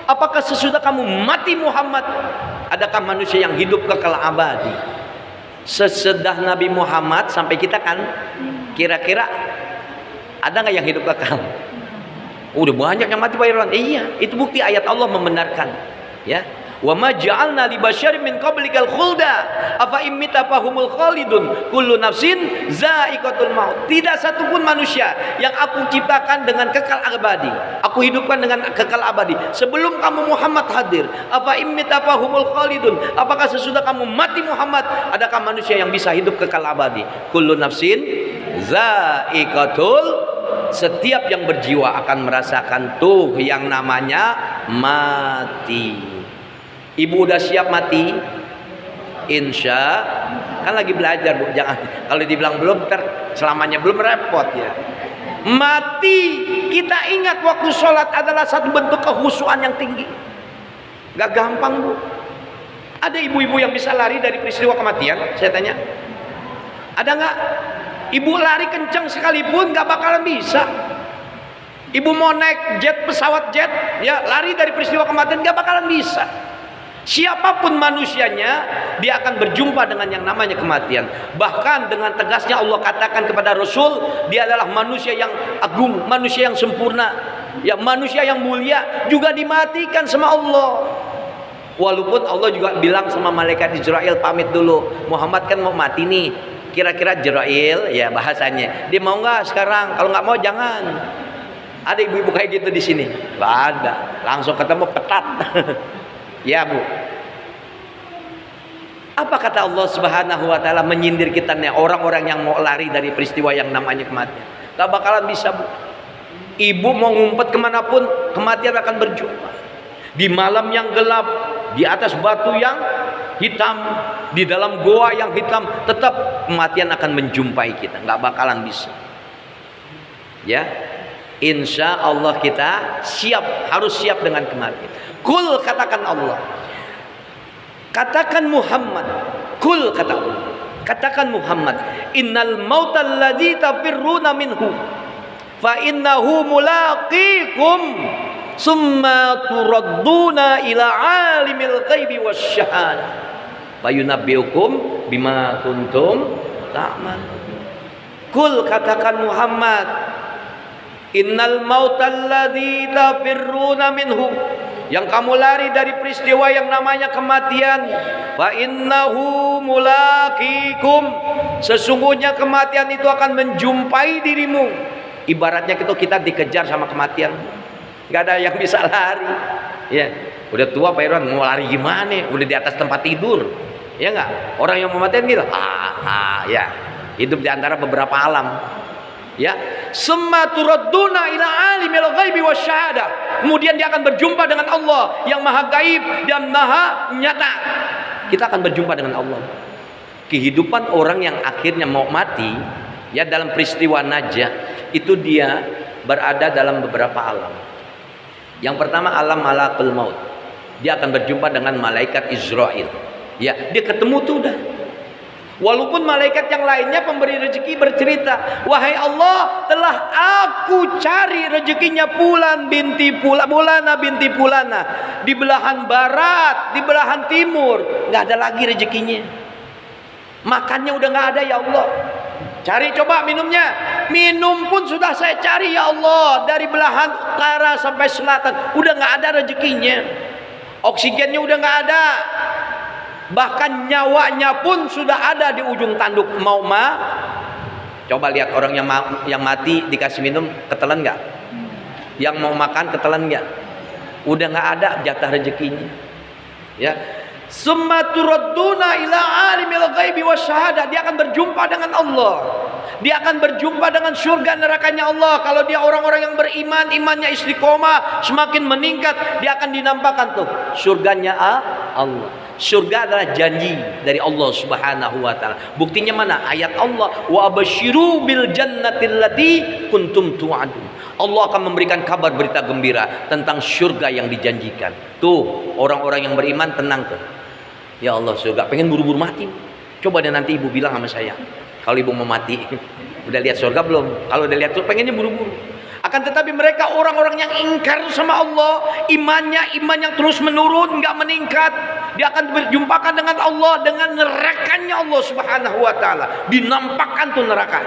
Apakah sesudah kamu mati Muhammad, adakah manusia yang hidup kekal abadi? Sesudah Nabi Muhammad sampai kita kan, kira-kira ada nggak yang hidup kekal? Udah banyak yang mati Pak Irwan. Iya, itu bukti ayat Allah membenarkan. Ya. Wa ma ja'alna li basyarin min qablikal khulda afa immita fahumul khalidun kullu nafsin za'iqatul maut. Tidak satupun manusia yang aku ciptakan dengan kekal abadi, aku hidupkan dengan kekal abadi sebelum kamu Muhammad hadir. Afa immita fahumul khalidun, apakah sesudah kamu mati Muhammad adakah manusia yang bisa hidup kekal abadi? Kullu nafsin za'iqatul, setiap yang berjiwa akan merasakan tuh yang namanya mati. Ibu udah siap mati? Insya, kan lagi belajar Bu, jangan kalau dibilang belum selamanya belum, repot ya. Mati, kita ingat waktu sholat adalah satu bentuk kekhusyuan yang tinggi. Gak gampang Bu. Ada ibu-ibu yang bisa lari dari peristiwa kematian? Saya tanya, ada nggak? Ibu lari kencang sekalipun gak bakalan bisa. Ibu mau naik jet, pesawat jet, ya lari dari peristiwa kematian gak bakalan bisa. Siapapun manusianya, dia akan berjumpa dengan yang namanya kematian. Bahkan dengan tegasnya Allah katakan kepada Rasul, dia adalah manusia yang agung, manusia yang sempurna, ya manusia yang mulia, juga dimatikan sama Allah. Walaupun Allah juga bilang sama malaikat Israel, pamit dulu, Muhammad kan mau mati nih. Kira-kira Israel, ya bahasanya, dia mau nggak sekarang? Kalau nggak mau jangan. Ada ibu-ibu kayak gitu di sini? Nggak ada, langsung ketemu petat. Ya Bu, apa kata Allah Subhanahu wa Ta'ala menyindir kita nih, orang-orang yang mau lari dari peristiwa yang namanya kematian? Gak bakalan bisa Bu. Ibu mau ngumpet kemanapun, kematian akan berjumpa. Di malam yang gelap, di atas batu yang hitam, di dalam goa yang hitam, tetap kematian akan menjumpai kita. Gak bakalan bisa. Ya, insya Allah kita siap, harus siap dengan kematian. Kul, katakan Allah, katakan Muhammad, kul, katakan Muhammad, innal mautal ladzi tafirruna minhu fa innahu mulaqikum summa turadduna ila alimil ghaibi wasyahadah fayunabbiukum bima kuntum ta'malun. Kul, katakan Muhammad, innal mautal ladzi tafirruna minhu, yang kamu lari dari peristiwa yang namanya kematian, fa innahu mulaqikum, sesungguhnya kematian itu akan menjumpai dirimu. Ibaratnya kita dikejar sama kematian, nggak ada yang bisa lari. Ya, udah tua Pak Irwan, mau lari gimana? Udah di atas tempat tidur, ya nggak? Orang yang mau matian gitu, ya, hidup di antara beberapa alam. Ya, summa turadduna ila alimil ghaibi wasyahadah, kemudian dia akan berjumpa dengan Allah yang maha gaib dan maha nyata. Kita akan berjumpa dengan Allah. Kehidupan orang yang akhirnya mau mati, ya dalam peristiwa najah, itu dia berada dalam beberapa alam. Yang pertama alam malakul maut, dia akan berjumpa dengan malaikat Israel. Ya, dia ketemu tuh udah. Walaupun malaikat yang lainnya pemberi rezeki bercerita, wahai Allah, telah aku cari rezekinya Fulana binti Fulana di belahan barat, di belahan timur, nggak ada lagi rezekinya. Makannya udah nggak ada ya Allah. Cari coba minumnya, minum pun sudah saya cari ya Allah, dari belahan utara sampai selatan, udah nggak ada rezekinya. Oksigennya udah nggak ada. Bahkan nyawanya pun sudah ada di ujung tanduk. Coba lihat orang yang mati dikasih minum, ketelan nggak? Yang mau makan ketelan nggak? Udah nggak ada jatah rezekinya. Ya, summa turadduna ila alimil ghaibi wasyahadah, dia akan berjumpa dengan Allah. Dia akan berjumpa dengan surga nerakanya Allah. Kalau dia orang-orang yang beriman, imannya istiqomah, semakin meningkat, dia akan dinampakkan tuh surganya Allah. Surga adalah janji dari Allah Subhanahu wa Ta'ala. Buktinya mana? Ayat Allah, wa abasyiru bil jannatil lati kuntum tu'adun. Allah akan memberikan kabar berita gembira tentang surga yang dijanjikan. Tuh, orang-orang yang beriman tenang tuh. Ya Allah, surga, pengen buru-buru mati. Coba deh nanti ibu bilang sama saya, kalau ibu mau mati, udah lihat surga belum? Kalau udah lihat surga, pengennya buru-buru. Akan tetapi mereka orang-orang yang ingkar sama Allah, iman yang terus menurun, nggak meningkat, dia akan berjumpakan dengan Allah, dengan nerakanya Allah Subhanahu wa Ta'ala. Dinampakkan tuh neraka.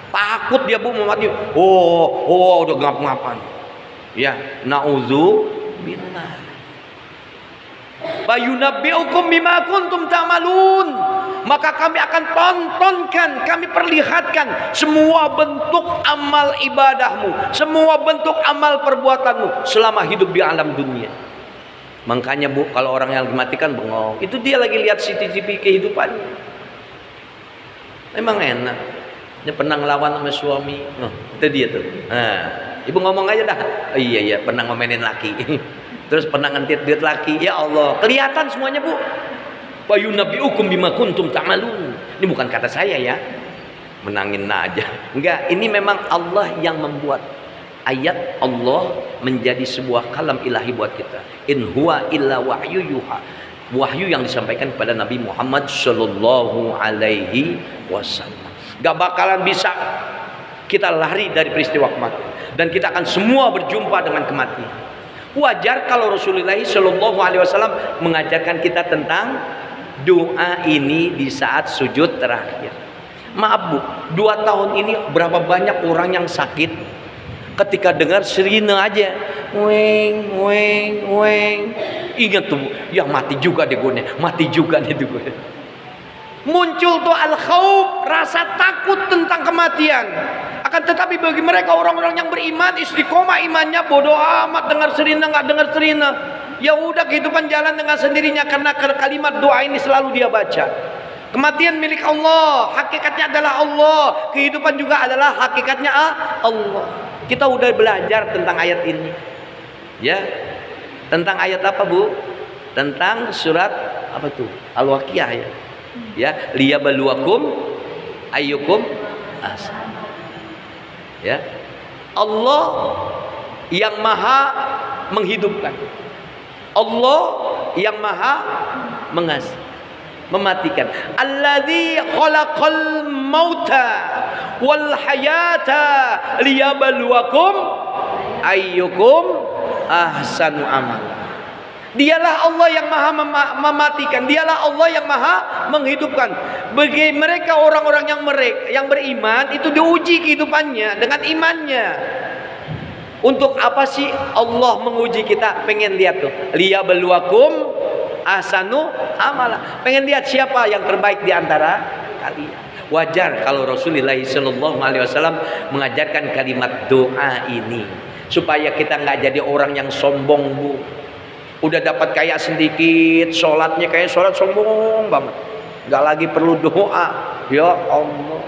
Takut dia Bu mau mati. Oh udah ngap-ngapan. Ya, na'udzubillah. Fayunabbi'ukum bima kuntum ta'malun. Maka kami akan tontonkan, kami perlihatkan semua bentuk amal ibadahmu, semua bentuk amal perbuatanmu selama hidup di alam dunia. Makanya Bu, kalau orang yang dimatikan bengong, itu dia lagi lihat CCTV kehidupannya. Memang enak. Dia pernah ngelawan sama suami. Itu dia tuh. Nah, ibu ngomong aja dah. Oh, iya pernah ngomenin laki. Terus pernah ngentit duit laki. Ya Allah, kelihatan semuanya Bu. Wa yunabbi'ukum bima kuntum ta'malun. Ini bukan kata saya ya. Menangin aja. Enggak, ini memang Allah yang membuat ayat Allah menjadi sebuah kalam ilahi buat kita. In huwa illa wahyu yuha. Wahyu yang disampaikan kepada Nabi Muhammad sallallahu alaihi wasallam. Gak bakalan bisa kita lari dari peristiwa kematian, dan kita akan semua berjumpa dengan kematian. Wajar kalau Rasulullah sallallahu alaihi wasallam mengajarkan kita tentang doa ini di saat sujud terakhir. Maaf Bu, 2 tahun ini berapa banyak orang yang sakit ketika dengar sirine aja, weng weng weng, ingat tuh Bu, ya mati juga deh gue, mati juga nih tuh gue. Muncul tuh al-khauf, rasa takut tentang kematian. Akan tetapi bagi mereka orang-orang yang beriman, istiqomah imannya, bodoh amat dengar sirine nggak dengar sirine, ya udah kehidupan jalan dengan sendirinya, karena kalimat doa ini selalu dia baca. Kematian milik Allah, hakikatnya adalah Allah, kehidupan juga adalah hakikatnya Allah. Kita udah belajar tentang ayat ini, ya. Tentang ayat apa Bu? Tentang surat apa tuh? Al-Waqiah ya. Ya, liyabluwakum ayyukum ahsan. Ya. Allah yang maha menghidupkan. Allah yang maha mengasihi, mematikan. Alladzi khalaqal mauta wal hayata liyabluwakum ayyukum ahsanu amala. Dialah Allah yang maha mematikan, dialah Allah yang maha menghidupkan. Bagi mereka orang-orang yang beriman itu diuji kehidupannya dengan imannya. Untuk apa sih Allah menguji kita? Pengen lihat tuh, liyabluwakum ahsanu amala. Pengen lihat siapa yang terbaik di antara kalian. Wajar kalau Rasulullah sallallahu alaihi wasallam mengajarkan kalimat doa ini supaya kita nggak jadi orang yang sombong Bu. Udah dapat kayak sedikit, sholatnya kayak sholat sombong banget, nggak lagi perlu doa. Ya Allah,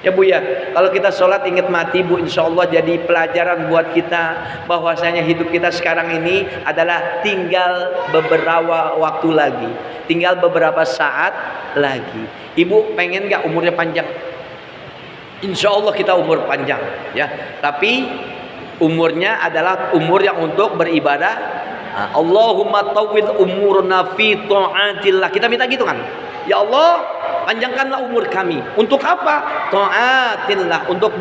ya Bu ya, kalau kita sholat ingat mati Bu, insya Allah jadi pelajaran buat kita bahwasanya hidup kita sekarang ini adalah tinggal beberapa waktu lagi, tinggal beberapa saat lagi. Ibu pengen nggak umurnya panjang? Insya Allah kita umur panjang ya, tapi umurnya adalah umur yang untuk beribadah. Allahumma tawwil umurna fi ta'atillah. Kita minta gitu kan? Ya Allah, panjangkanlah umur kami. Untuk apa? Ta'atillah, untuk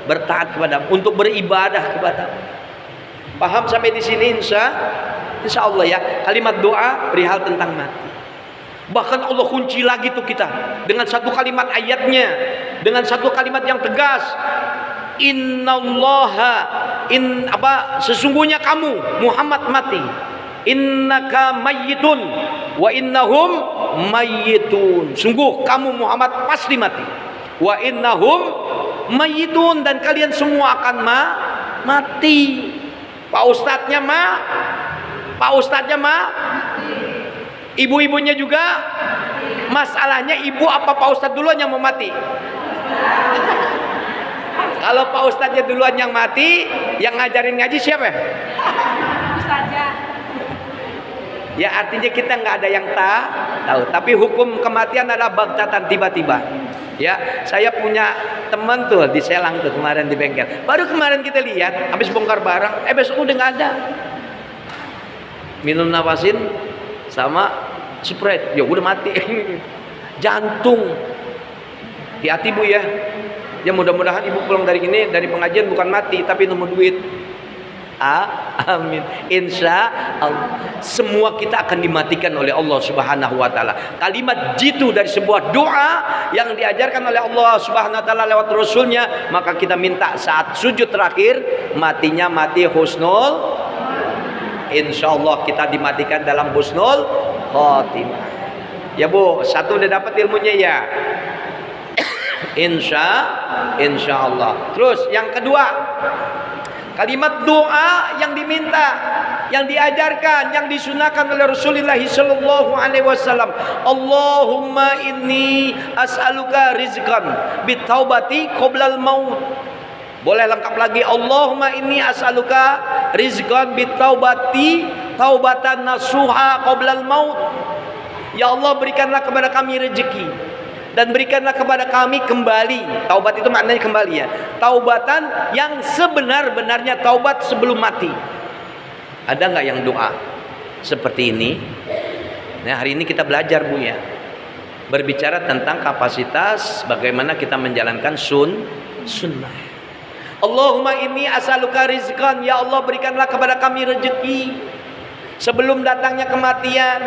bertaat kepadamu, untuk beribadah kepadamu. Paham sampai di sini insya Allah ya. Kalimat doa perihal tentang mati. Bahkan Allah kunci lagi tuh kita dengan satu kalimat ayatnya, dengan satu kalimat yang tegas. Innallaha sesungguhnya kamu Muhammad mati, innaka mayyitun wa innahum mayyitun. Sungguh kamu Muhammad pasti mati, wa innahum mayyitun, dan kalian semua akan mati. Pak ustadznya ibu-ibunya juga. Masalahnya ibu apa Pak ustadz duluan yang mau mati? Kalau Pak Ustadznya duluan yang mati, yang ngajarin ngaji siapa? Ustadznya. Ya artinya kita nggak ada yang tahu. Tapi hukum kematian adalah baghtatan, tiba-tiba. Ya, saya punya teman tuh di Selang tuh kemarin di bengkel. Baru kemarin kita lihat, habis bongkar barang, besok udah nggak ada. Minum napasin sama Sprite, ya udah mati. Jantung. Hati-hati Bu ya. Ya mudah-mudahan ibu pulang dari pengajian bukan mati tapi nemu duit. Amin. Insya Allah semua kita akan dimatikan oleh Allah Subhanahu wa taala. Kalimat jitu dari sebuah doa yang diajarkan oleh Allah Subhanahu wa taala lewat Rasulnya, maka kita minta saat sujud terakhir matinya mati husnul. Insya Allah kita dimatikan dalam husnul khatimah. Ya Bu, satu udah dapat ilmunya ya. Insya Allah. Terus yang kedua, kalimat doa yang diminta, yang diajarkan, yang disunahkan oleh Rasulullah sallallahu alaihi wasallam. Allahumma inni as'aluka rizqan bitaubati qoblal maut. Boleh lengkap lagi, Allahumma inni as'aluka rizqan bitaubati taubatan nasuha qoblal maut. Ya Allah, berikanlah kepada kami rezeki dan berikanlah kepada kami kembali. Taubat itu maknanya kembali ya. Taubatan yang sebenar-benarnya taubat sebelum mati. Ada nggak yang doa seperti ini? Nah, hari ini kita belajar Bu ya. Berbicara tentang kapasitas bagaimana kita menjalankan sunnah. Allahumma inni as'aluka rizqan. Ya Allah, berikanlah kepada kami rezeki sebelum datangnya kematian.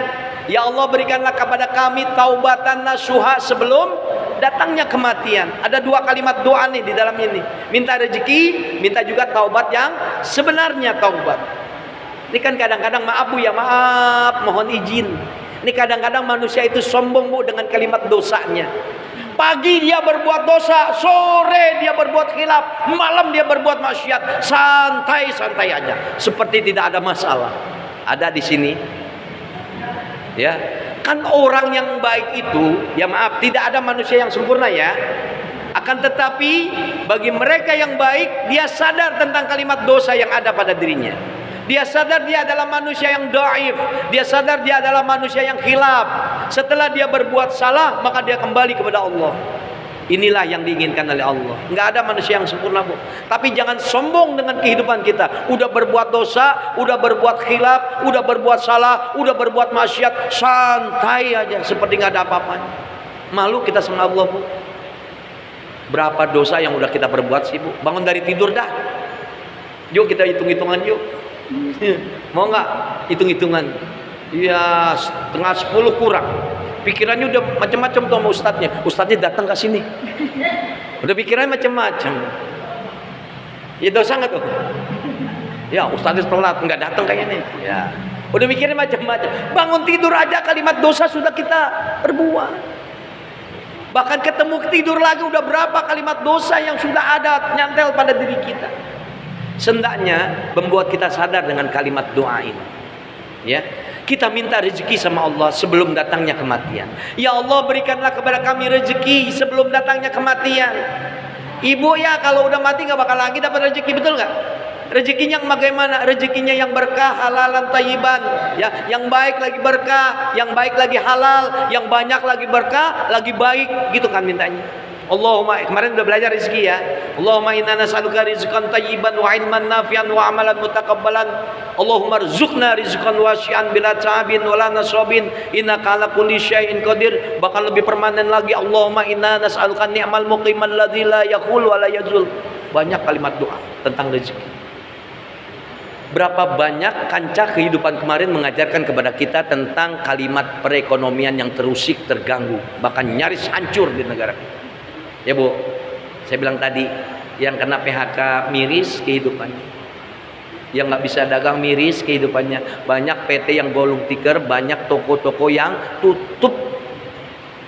Ya Allah, berikanlah kepada kami taubatan nasuha sebelum datangnya kematian. Ada dua kalimat doa nih di dalam ini. Minta rezeki, minta juga taubat yang sebenarnya taubat. Ini kan kadang-kadang maaf Bu ya, maaf, mohon izin. Ini kadang-kadang manusia itu sombong Bu dengan kalimat dosanya. Pagi dia berbuat dosa, sore dia berbuat khilaf, malam dia berbuat maksiat. Santai-santai aja, seperti tidak ada masalah. Ada di sini. Ya, kan orang yang baik itu, ya maaf, tidak ada manusia yang sempurna ya. Akan tetapi bagi mereka yang baik, dia sadar tentang kalimat dosa yang ada pada dirinya. Dia sadar dia adalah manusia yang dhaif. Dia sadar dia adalah manusia yang khilaf. Setelah dia berbuat salah, maka dia kembali kepada Allah. Inilah yang diinginkan oleh Allah. Nggak ada manusia yang sempurna Bu. Tapi jangan sombong dengan kehidupan kita. Udah berbuat dosa, udah berbuat khilaf, udah berbuat salah, udah berbuat maksiat, santai aja seperti nggak ada apa-apanya. Malu kita sama Allah Bu. Berapa dosa yang udah kita perbuat sih Bu? Bangun dari tidur dah. Yuk kita hitung-hitungan yuk. Mau nggak hitung-hitungan? Ya setengah 10 kurang. Pikirannya udah macam-macam tuh sama ustadznya. Ustadznya datang ke sini. Udah pikirannya macam-macam. Ya dosa nggak tuh? Ya ustadznya telat nggak datang kayaknya. Ya. Udah mikirnya macam-macam. Bangun tidur aja kalimat dosa sudah kita perbuat. Bahkan ketemu tidur lagi udah berapa kalimat dosa yang sudah ada nyantel pada diri kita. Sendaknya membuat kita sadar dengan kalimat doa ini. Ya. Kita minta rezeki sama Allah sebelum datangnya kematian. Ya Allah, berikanlah kepada kami rezeki sebelum datangnya kematian. Ibu ya kalau udah mati nggak bakal lagi dapat rezeki, betul nggak? Rezekinya bagaimana? Rezekinya yang berkah, halalan thayyiban, ya, yang baik lagi berkah, yang baik lagi halal, yang banyak lagi berkah, lagi baik, gitu kan mintanya. Allahumma, kemarin udah belajar rezeki ya. Allahumma inna nas'aluka rizqan thayyiban wa ilman nafi'an wa amalan mutakabbalan. Allahumma rzuqna rizqan wasi'an bila ta'abin wa la nasabin innaka ala kulli syai'in qadir. Bahkan lebih permanen lagi, Allahumma inna nas'aluka ni'mal muqiman ladzi la yaqul wa la yazul. Banyak kalimat doa tentang rezeki. Berapa banyak kancah kehidupan kemarin mengajarkan kepada kita tentang kalimat perekonomian yang terusik, terganggu, bahkan nyaris hancur di negara kita. Ya Bu, saya bilang tadi, yang kena PHK miris kehidupannya, yang nggak bisa dagang miris kehidupannya, banyak PT yang gulung tikar, banyak toko-toko yang tutup,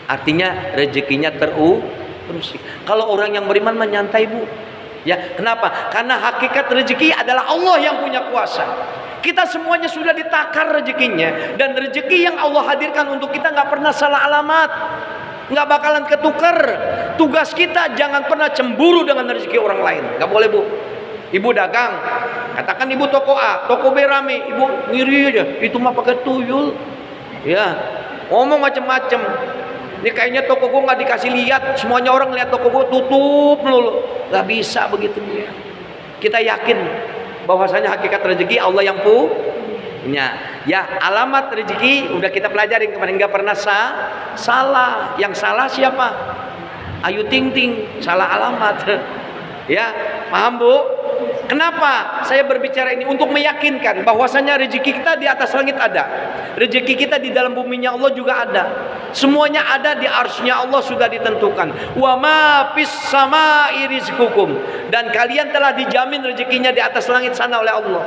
artinya rezekinya terusik. Kalau orang yang beriman menyantai Bu, ya kenapa? Karena hakikat rezeki adalah Allah yang punya kuasa. Kita semuanya sudah ditakar rezekinya, dan rezeki yang Allah hadirkan untuk kita nggak pernah salah alamat. Nggak bakalan ketukar. Tugas kita jangan pernah cemburu dengan rezeki orang lain. Nggak boleh Bu. Ibu dagang, katakan ibu toko A, toko B rame, ibu ngiri aja, itu mah pakai tuyul, ya, ngomong macem-macem. Ini kayaknya toko gue nggak dikasih lihat, semuanya orang lihat toko gue tutup melulu. Nggak bisa begitu ya. Kita yakin bahwasanya hakikat rezeki Allah yang punya. Ya, alamat rezeki udah kita pelajarin kemarin, nggak pernah salah. Yang salah siapa? Ayu Ting Ting, salah alamat. Ya, paham Bu? Kenapa saya berbicara ini? Untuk meyakinkan bahwasanya rezeki kita di atas langit ada, rezeki kita di dalam buminya Allah juga ada. Semuanya ada di arsy-Nya Allah sudah ditentukan. Wa ma fis samaa'i rizqukum, dan kalian telah dijamin rezekinya di atas langit sana oleh Allah.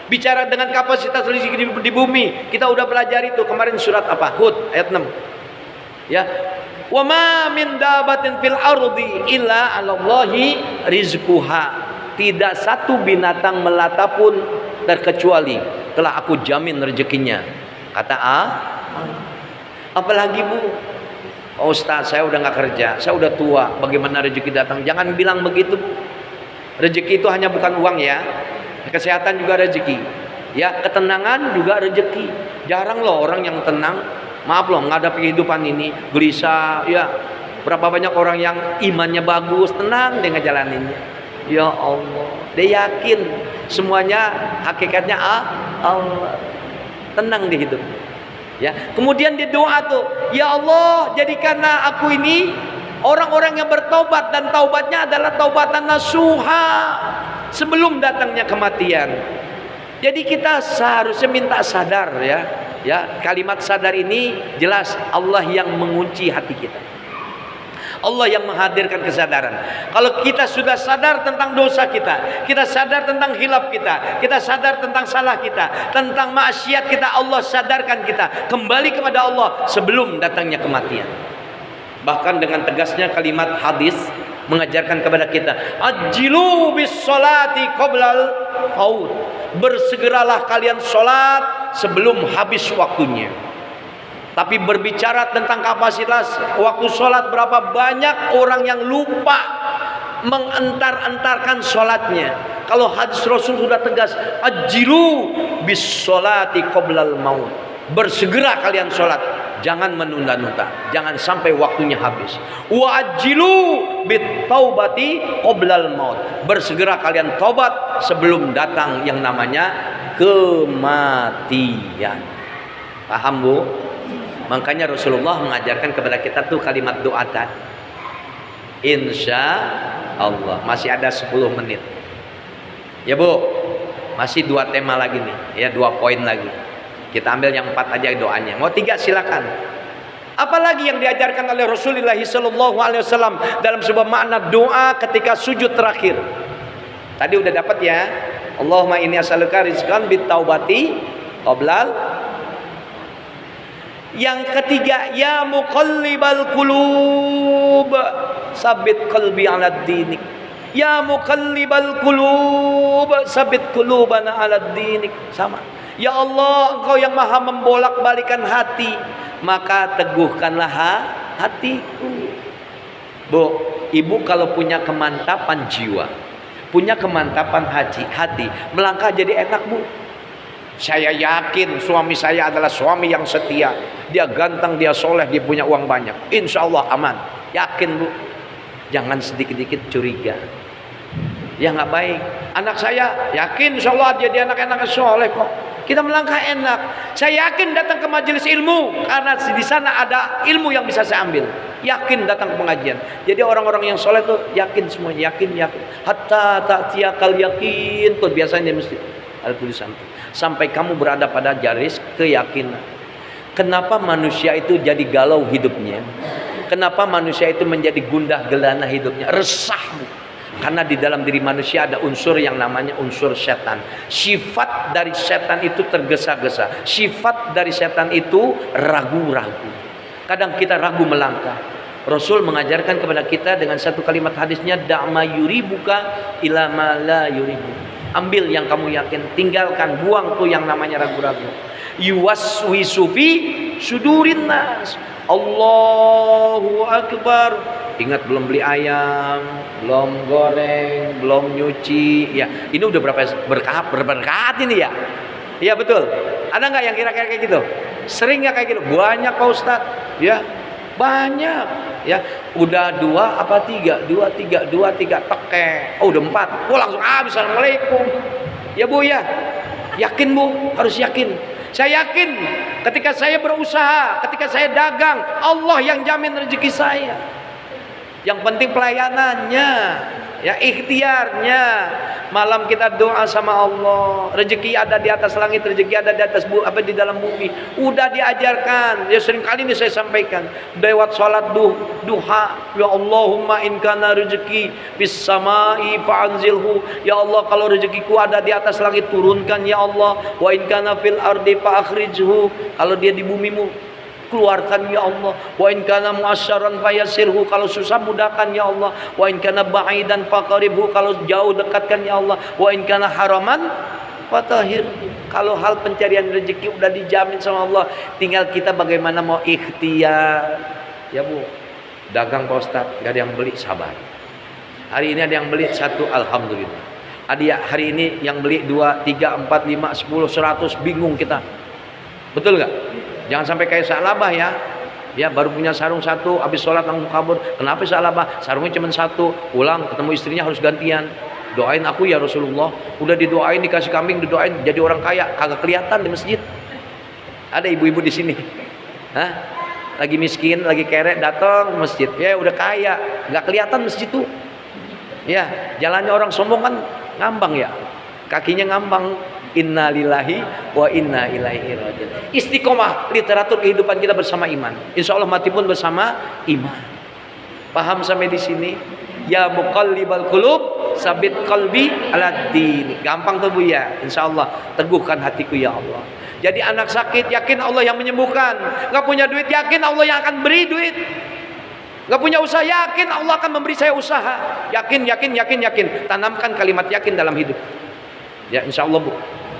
Bicara dengan kapasitas rezeki di bumi, kita udah belajar itu kemarin surat apa? Hud ayat 6. Ya. Wa ma min dabatin fil ardi illa 'alallahi rizquha. Tidak satu binatang melata pun terkecuali telah aku jamin rezekinya. Kata apalagi Bu? Oh, Ustaz, saya udah nggak kerja, saya udah tua, bagaimana rezeki datang? Jangan bilang begitu. Rezeki itu hanya bukan uang ya. Kesehatan juga rezeki, ya, ketenangan juga rezeki. Jarang loh orang yang tenang, maaf loh, menghadapi kehidupan ini gelisah. Ya, berapa banyak orang yang imannya bagus, tenang dia ngejalaninnya. Ya Allah, dia yakin semuanya hakikatnya Allah, tenang di hidup. Ya, kemudian dia doa tuh, ya Allah, jadikanlah aku ini orang-orang yang bertobat dan taubatnya adalah taubatan nasuha sebelum datangnya kematian. Jadi kita seharusnya minta sadar ya. Ya, kalimat sadar ini jelas Allah yang mengunci hati kita. Allah yang menghadirkan kesadaran. Kalau kita sudah sadar tentang dosa kita, kita sadar tentang hilaf kita sadar tentang salah kita, tentang maksiat kita, Allah sadarkan kita kembali kepada Allah sebelum datangnya kematian. Bahkan dengan tegasnya kalimat hadis mengajarkan kepada kita, ajjilu bis sholati qoblal faut. Bersegeralah kalian sholat sebelum habis waktunya. Tapi berbicara tentang kapasitas waktu sholat, berapa banyak orang yang lupa mengantar-antarkan sholatnya. Kalau hadis Rasul sudah tegas, ajjilu bis sholati qoblal maut. Bersegera kalian sholat, jangan menunda-nunda, jangan sampai waktunya habis. Wa ajjilu bit taubati qoblal maut. Bersegera kalian taubat sebelum datang yang namanya kematian. Paham Bu? Makanya Rasulullah mengajarkan kepada kita tuh kalimat doa tadi. Insya Allah. Masih ada 10 menit. Ya Bu, masih 2 tema lagi nih, ya, 2 poin lagi. Kita ambil yang 4 aja doanya. Mau 3 silakan. Apalagi yang diajarkan oleh Rasulullah SAW dalam sebuah makna doa ketika sujud terakhir. Tadi udah dapat ya. Allahumma inni as'aluka rizqan bit taubati qoblal. Yang ketiga, ya muqallibal qulub, sabit qalbi ala dinik. Ya muqallibal qulub, sabit qulubana ala dinik. Sama. Ya Allah, Engkau yang maha membolak-balikan hati, maka teguhkanlah hatiku. Bu, ibu kalau punya kemantapan jiwa, punya kemantapan hati, melangkah jadi enak Bu. Saya yakin suami saya adalah suami yang setia. Dia ganteng, dia soleh, dia punya uang banyak. Insya Allah aman. Yakin Bu. Jangan sedikit-sedikit curiga. Ya nggak baik. Anak saya yakin insya Allah jadi anak-anak soleh kok. Kita melangkah enak. Saya yakin datang ke majelis ilmu karena di sana ada ilmu yang bisa saya ambil. Yakin datang ke pengajian. Jadi orang-orang yang soleh tuh yakin semuanya, yakin. Hatta ta'tiyakal yakin tuh biasanya mesti ada tulisan tuh. Sampai kamu berada pada garis keyakinan. Kenapa manusia itu jadi galau hidupnya? Kenapa manusia itu menjadi gundah gelana hidupnya? Resah. Karena di dalam diri manusia ada unsur yang namanya unsur setan. Sifat dari setan itu tergesa-gesa. Sifat dari setan itu ragu-ragu. Kadang kita ragu melangkah. Rasul mengajarkan kepada kita dengan satu kalimat hadisnya, da'ma yuribuka ila ma la yuribu. Ambil yang kamu yakin, tinggalkan, buang tuh yang namanya ragu-ragu. Yuwaswisu fi sudurin nas. Allahu Akbar. Ingat belum beli ayam, belum goreng, belum nyuci. Ya, ini udah berberkat ini ya. Iya betul. Ada nggak yang kira-kira kayak gitu? Sering nggak kayak gitu? Banyak Pak Ustadz. Ya, banyak. Ya, udah 2 apa 3? 2 3 teke. Oh, udah 4. Oh, langsung assalamualaikum. Ya Bu ya. Yakin Bu, harus yakin. Saya yakin ketika saya berusaha, ketika saya dagang, Allah yang jamin rezeki saya. Yang penting pelayanannya. Ya ikhtiarnya. Malam kita doa sama Allah. Rezeki ada di atas langit, rezeki ada di atas di dalam bumi. Udah diajarkan. Ya sering kali ini saya sampaikan. Lewat salat duha. Ya Allahumma in kana rezeki bis samai fa'anzilhu. Ya Allah, kalau rezekiku ada di atas langit, turunkan ya Allah. Wa in kana fil ardi fa'akhrijhu. Kalau dia di bumimu, keluarkan ya Allah. Wa in kana mu'asyaran fayasirhu. Kalau susah mudahkan ya Allah. Wa in kana ba'idan faqaribhu. Kalau jauh dekatkan ya Allah. Wa in kana haraman fatahir. Kalau hal pencarian rezeki udah dijamin sama Allah, tinggal kita bagaimana mau ikhtiar. Ya Bu, dagang Pak Ustadz, gak ada yang beli, sabar. Hari ini ada yang beli 1, alhamdulillah. Hari ini yang beli 2, 3, 4, 5, 10, 100, bingung kita. Betul gak? Jangan sampai kayak Sa'labah ya. Ya baru punya sarung 1, habis sholat langsung kabur. Kenapa Sa'labah? Sarungnya cuma 1, pulang ketemu istrinya harus gantian. Doain aku ya Rasulullah. Udah didoain, dikasih kambing, didoain jadi orang kaya, kagak kelihatan di masjid. Ada ibu-ibu di sini. Hah? Lagi miskin, lagi kerek, datang masjid. Ya udah kaya, nggak kelihatan masjid tuh. Ya, jalannya orang sombong kan ngambang ya. Kakinya ngambang. Inna lillahi wa inna ilaihi raji'un. Istiqomah literatur kehidupan kita bersama iman. Insya Allah mati pun bersama iman. Paham sampai di sini? Ya muqallibal qulub, sabit qalbi ala din. Gampang tuh Bu ya. Insya Allah teguhkan hatiku ya Allah. Jadi anak sakit, yakin Allah yang menyembuhkan. Gak punya duit, yakin Allah yang akan beri duit. Gak punya usaha, yakin Allah akan memberi saya usaha. Yakin. Tanamkan kalimat yakin dalam hidup. Ya insya Allah Bu.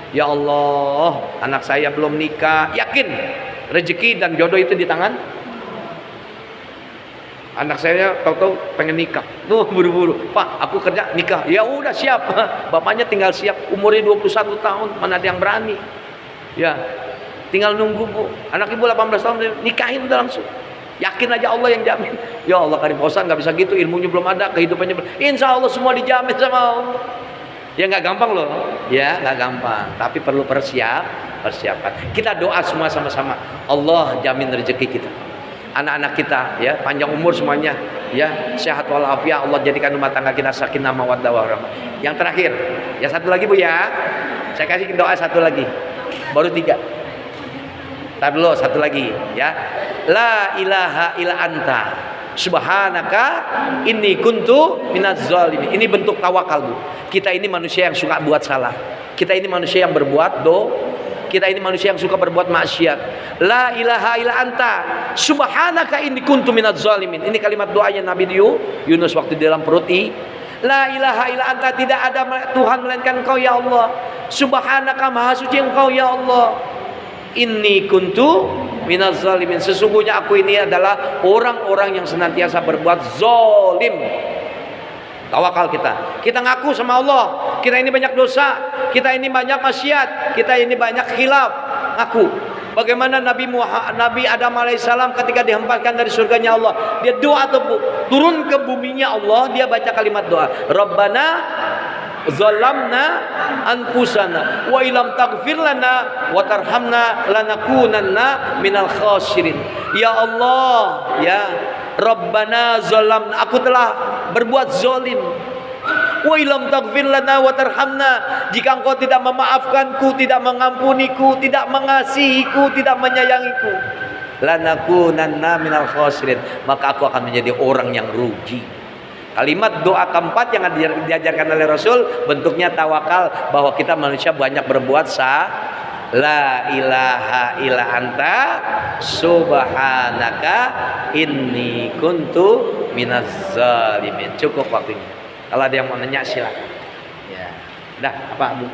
Ya Allah, anak saya belum nikah, yakin rezeki dan jodoh itu di tangan. Anak saya tahu-tahu pengen nikah, buru-buru, Pak aku kerja nikah, ya udah siap. Bapaknya tinggal siap, umurnya 21 tahun, mana ada yang berani. Ya tinggal nunggu Bu. Anak ibu 18 tahun nikahin udah langsung. Yakin aja Allah yang jamin. Ya Allah Karim Bosan nggak bisa gitu, ilmunya belum ada, kehidupannya belum. Insya Allah semua dijamin sama Allah. Ya nggak gampang loh, ya nggak gampang, tapi perlu persiapan. Kita doa semua sama-sama, Allah jamin rezeki kita, anak-anak kita, ya panjang umur semuanya, ya sehat walafiat, Allah jadikan rumah tangga kita sakinah mawaddah warahmah. Yang terakhir, ya satu lagi Bu ya, saya kasih doa satu lagi, baru 3. Tar dulu satu lagi, ya. La ilaha illa anta. Subhanaka inni kuntu minaz zalimin. Ini bentuk tawakal Bu. Kita ini manusia yang suka buat salah. Kita ini manusia yang berbuat kita ini manusia yang suka berbuat maksiat. La ilaha illa anta. Subhanaka inni kuntu minaz zalimin. Ini kalimat doanya Nabi Yunus waktu di dalam perut La ilaha illa anta, tidak ada Tuhan melainkan Engkau ya Allah. Subhanaka, maha suci Engkau ya Allah. Inni kuntu minaz zalimin. Sesungguhnya aku ini adalah orang-orang yang senantiasa berbuat zalim. Tawakal kita ngaku sama Allah, kita ini banyak dosa, kita ini banyak maksiat, kita ini banyak khilaf. Ngaku. Bagaimana Nabi Adam alaihissalam ketika dihempaskan dari surganya Allah, dia doa turun ke buminya Allah, dia baca kalimat doa, Rabbana zalamna anfusana wa ilam taghfir lana wa tarhamna lanakunanna minal khasirin. Ya Allah, ya Rabbana zalamna, aku telah berbuat zalim. Wa ilam taghfir lana wa tarhamna, jika Engkau tidak memaafkanku, tidak mengampuniku, tidak mengasihiku, tidak menyayangiku, lanakunanna minal khasirin, maka aku akan menjadi orang yang rugi. Kalimat doa keempat yang diajarkan oleh Rasul bentuknya tawakal, bahwa kita manusia banyak berbuat La ilaha illa anta subhanaka inni kuntu minaz zalimin. Cukup waktunya. Kalau ada yang mau nanya silakan. Ya. Dah, apa Bu?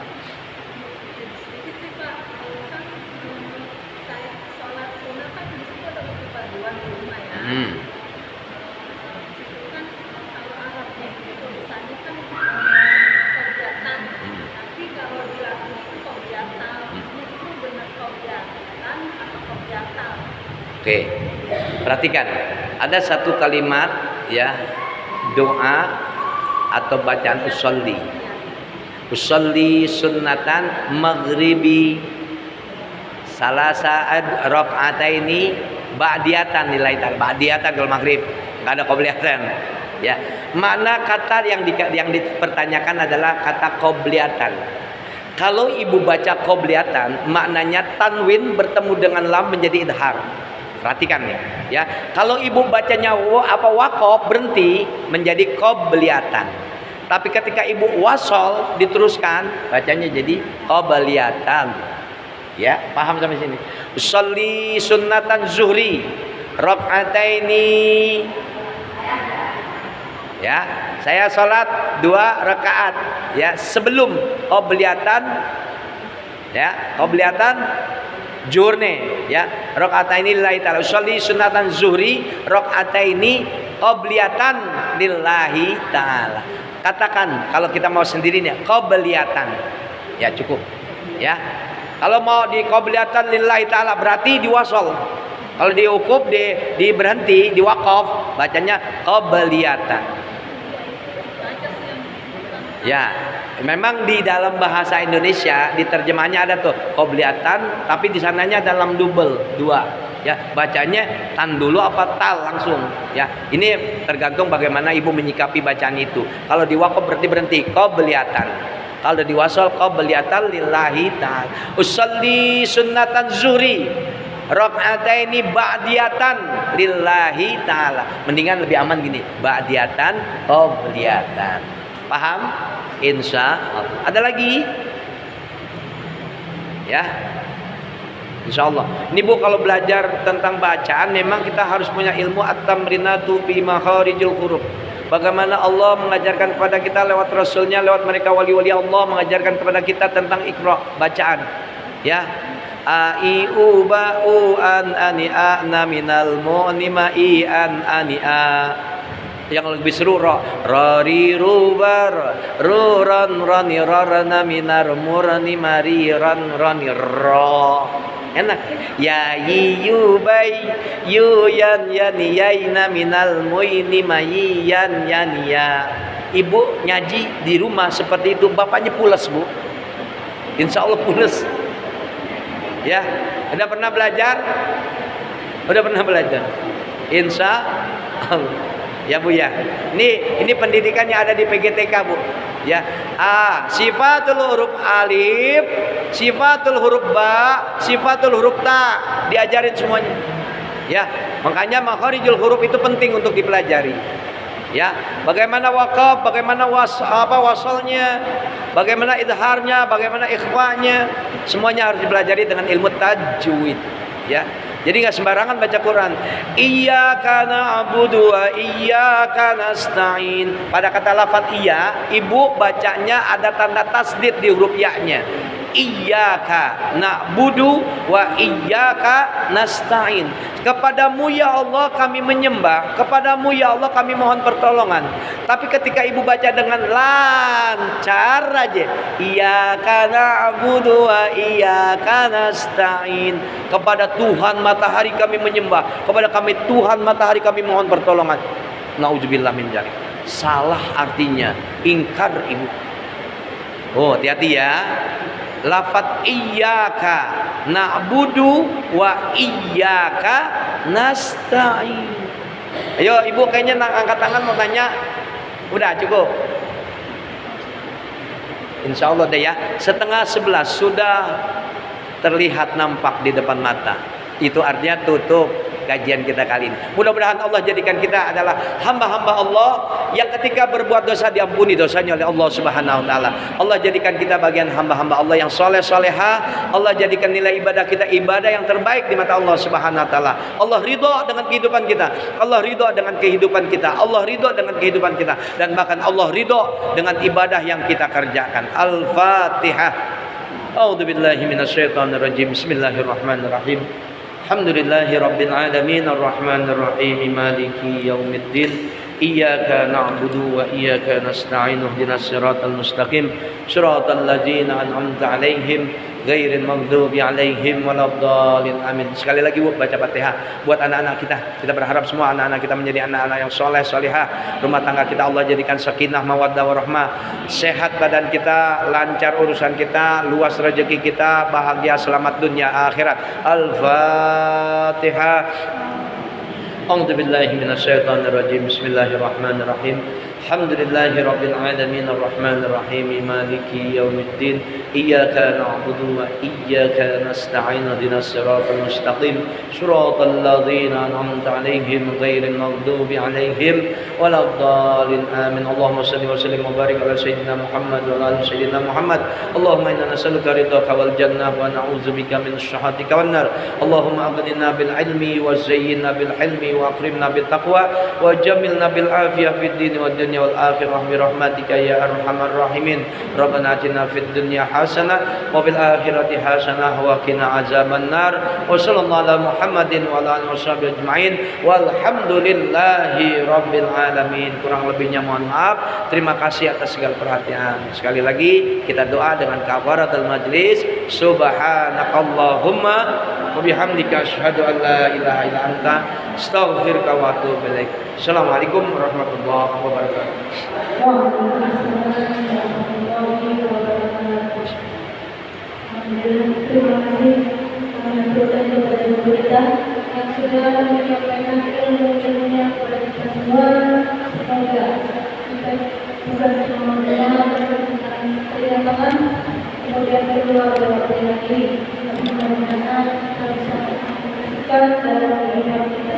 Oke, perhatikan, ada satu kalimat ya, doa atau bacaan usolli sunnatan maghribi salasa rakaataini ba'diyatan nilai ba'diyatan kalau maghrib, nggak ada qobliyatan Ya, makna kata yang dipertanyakan adalah kata qobliyatan. Kalau ibu baca qobliyatan, maknanya tanwin bertemu dengan lam menjadi idhar. Perhatikan ya. Kalau ibu bacanya waqaf berhenti menjadi qobliyatan. Tapi ketika ibu wasol diteruskan bacanya jadi qobliyatan. Ya, paham sampai sini? Sholli sunnatan zuhri rakaataini. Ya, saya sholat 2 rakaat ya sebelum qobliyatan ya, qobliyatan zuhurne ya, rakaataini lillahi ta'ala. Sholli sunnatan zuhri rakaataini qobliyatan lillahi ta'ala. Katakan kalau kita mau sendiri nih qobliyatan. Ya cukup. Ya. Kalau mau di qobliyatan lillahi ta'ala berarti diwasol. Kalau diukuf di berhenti di waqaf bacanya qobliyatan. Ya, memang di dalam bahasa Indonesia di terjemahannya ada tuh qobliyatan, tapi di sananya dalam double 2. Ya, bacanya tan dulu apa tal langsung. Ya, ini tergantung bagaimana ibu menyikapi bacaan itu. Kalau di waqaf berhenti qobliyatan. Kalau di wasol qobliyatan lillahi ta'ala. Usolli sunnatan zuhri rakaataini ba'diyatan lillahi ta'ala. Mendingan lebih aman gini, ba'diyatan qobliyatan. Paham? Insya Allah. Ada lagi? Ya. Insya Allah. Ini Bu, kalau belajar tentang bacaan memang kita harus punya ilmu at-tamrinatu fi makharijul huruf. Bagaimana Allah mengajarkan kepada kita lewat Rasulnya, lewat mereka wali-wali Allah mengajarkan kepada kita tentang iqra, bacaan. Ya. A I U ba U an ani a na minal mu'ni ma I an ani a. Yang lebih seru ro ri ru bar ru ran rani rarana minar murani mari ran rani ro. Enak. Ya yu bai yu yan yani yaina minal muini mayian yani ya. Ibu nyaji di rumah seperti itu, bapaknya pulas Bu. Insya Allah pulas. Ya, udah pernah belajar? Udah pernah belajar? Insya Allah. Ya Bu ya. Ini pendidikan yang ada di PGTK Bu. Ya. Sifatul huruf alif, sifatul huruf ba, sifatul huruf ta, diajarin semuanya. Ya. Makanya makharijul huruf itu penting untuk dipelajari. Ya. Bagaimana waqaf, bagaimana wasolnya, bagaimana idharnya, bagaimana ikhfanya, semuanya harus dipelajari dengan ilmu tajwid. Ya. Jadi nggak sembarangan baca Quran. Iyyaka na'budu wa iyyaka nasta'in. Pada kata lafaz iya, ibu bacanya ada tanda tasdid di huruf ya-nya. Iyyaka na'budu wa iyyaka nasta'in. Kepadamu ya Allah kami menyembah, kepadamu ya Allah kami mohon pertolongan. Tapi ketika ibu baca dengan lancar aja, iyyaka na'budu wa iyyaka nasta'in. Kepada Tuhan matahari kami menyembah, kepada kami Tuhan matahari kami mohon pertolongan. Nauzubillah min dzalik. Salah artinya, ingkar ibu. Oh, hati-hati ya. Lafaz iyyaka na'budu wa iyyaka nasta'in. Ayo ibu kayaknya angkat tangan mau tanya. Udah cukup. Insya Allah deh ya. 10:30 sudah terlihat nampak di depan mata. Itu artinya tutup kajian kita kali ini. Mudah-mudahan Allah jadikan kita adalah hamba-hamba Allah yang ketika berbuat dosa diampuni dosanya oleh Allah Subhanahu wa taala. Allah jadikan kita bagian hamba-hamba Allah yang soleh-solehah. Allah jadikan nilai ibadah kita ibadah yang terbaik di mata Allah Subhanahu wa taala. Allah ridho dengan kehidupan kita. Allah ridho dengan kehidupan kita. Allah ridho dengan kehidupan kita, dan bahkan Allah ridho dengan ibadah yang kita kerjakan. Al-Fatihah. A'udzubillahi minasyaitonirrajim. Bismillahirrahmanirrahim. Alhamdulillahi rabbil alamin arrahmanir rahim maliki yaumiddin iyyaka na'budu wa iyyaka nasta'in ihdinas siratal mustaqim siratal ladzina an'amta 'alaihim ghairil maghdubi 'alaihim waladdallin amin. Sekali lagi Bu baca Fatihah buat anak-anak kita. Kita berharap semua anak-anak kita menjadi anak-anak yang soleh solehah. Rumah tangga kita Allah jadikan sakinah mawaddah warahmah. Sehat badan kita, lancar urusan kita, luas rezeki kita, bahagia selamat dunia akhirat. Al-Fatihah. A'udzubillahi minasyaitonirrajim. Bismillahirrahmanirrahim. Alhamdulillahirabbil alamin arrahmanir rahim maliki yaumiddin iyyaka na'budu wa iyyaka nasta'in ihdinas siratal mustaqim siratal ladzina an'amta 'alaihim ghairil maghdubi 'alaihim waladdallin amin. Allahumma shalli wa sallim wa barik ala sayyidina Muhammad wa ala ali sayyidina Muhammad. Allahumma inna nas'aluka ridhaka wal jannah wa na'udzubika min syahhatika wan nar. Allahumma aghnina bil ilmi wa zayyinna bil hilmi wa akrimna bil taqwa wa jamilna bil afiyah fid din wad dunya wal akhirah bi rahmatika ya arhamar rahimin. Rabbana atina fid dunya hasanah wa fil akhirati hasanah wa qina azaban nar. Wa sallallahu ala Muhammadin wa ala alihi washabihi ajmain. Walhamdulillahi rabbil alamin. Kurang lebihnya mohon maaf. Terima kasih atas segala perhatian. Sekali lagi kita doa dengan kafaratul majlis. Subhanakallahumma wa bihamdika asyhadu an la ilaha illa anta astaghfiruka wa atubu ilaik. Assalamualaikum warahmatullahi wabarakatuh. Terima kasih kepada guru kita yang sudah menyampaikan ilmu-ilmunya kepada kita semua. Semoga kita juga bisa mendengar perkembangan kemudian keluar dari perjalanan ini. Mudah-mudahan kita bisa menyaksikan dalam kehidupan kita.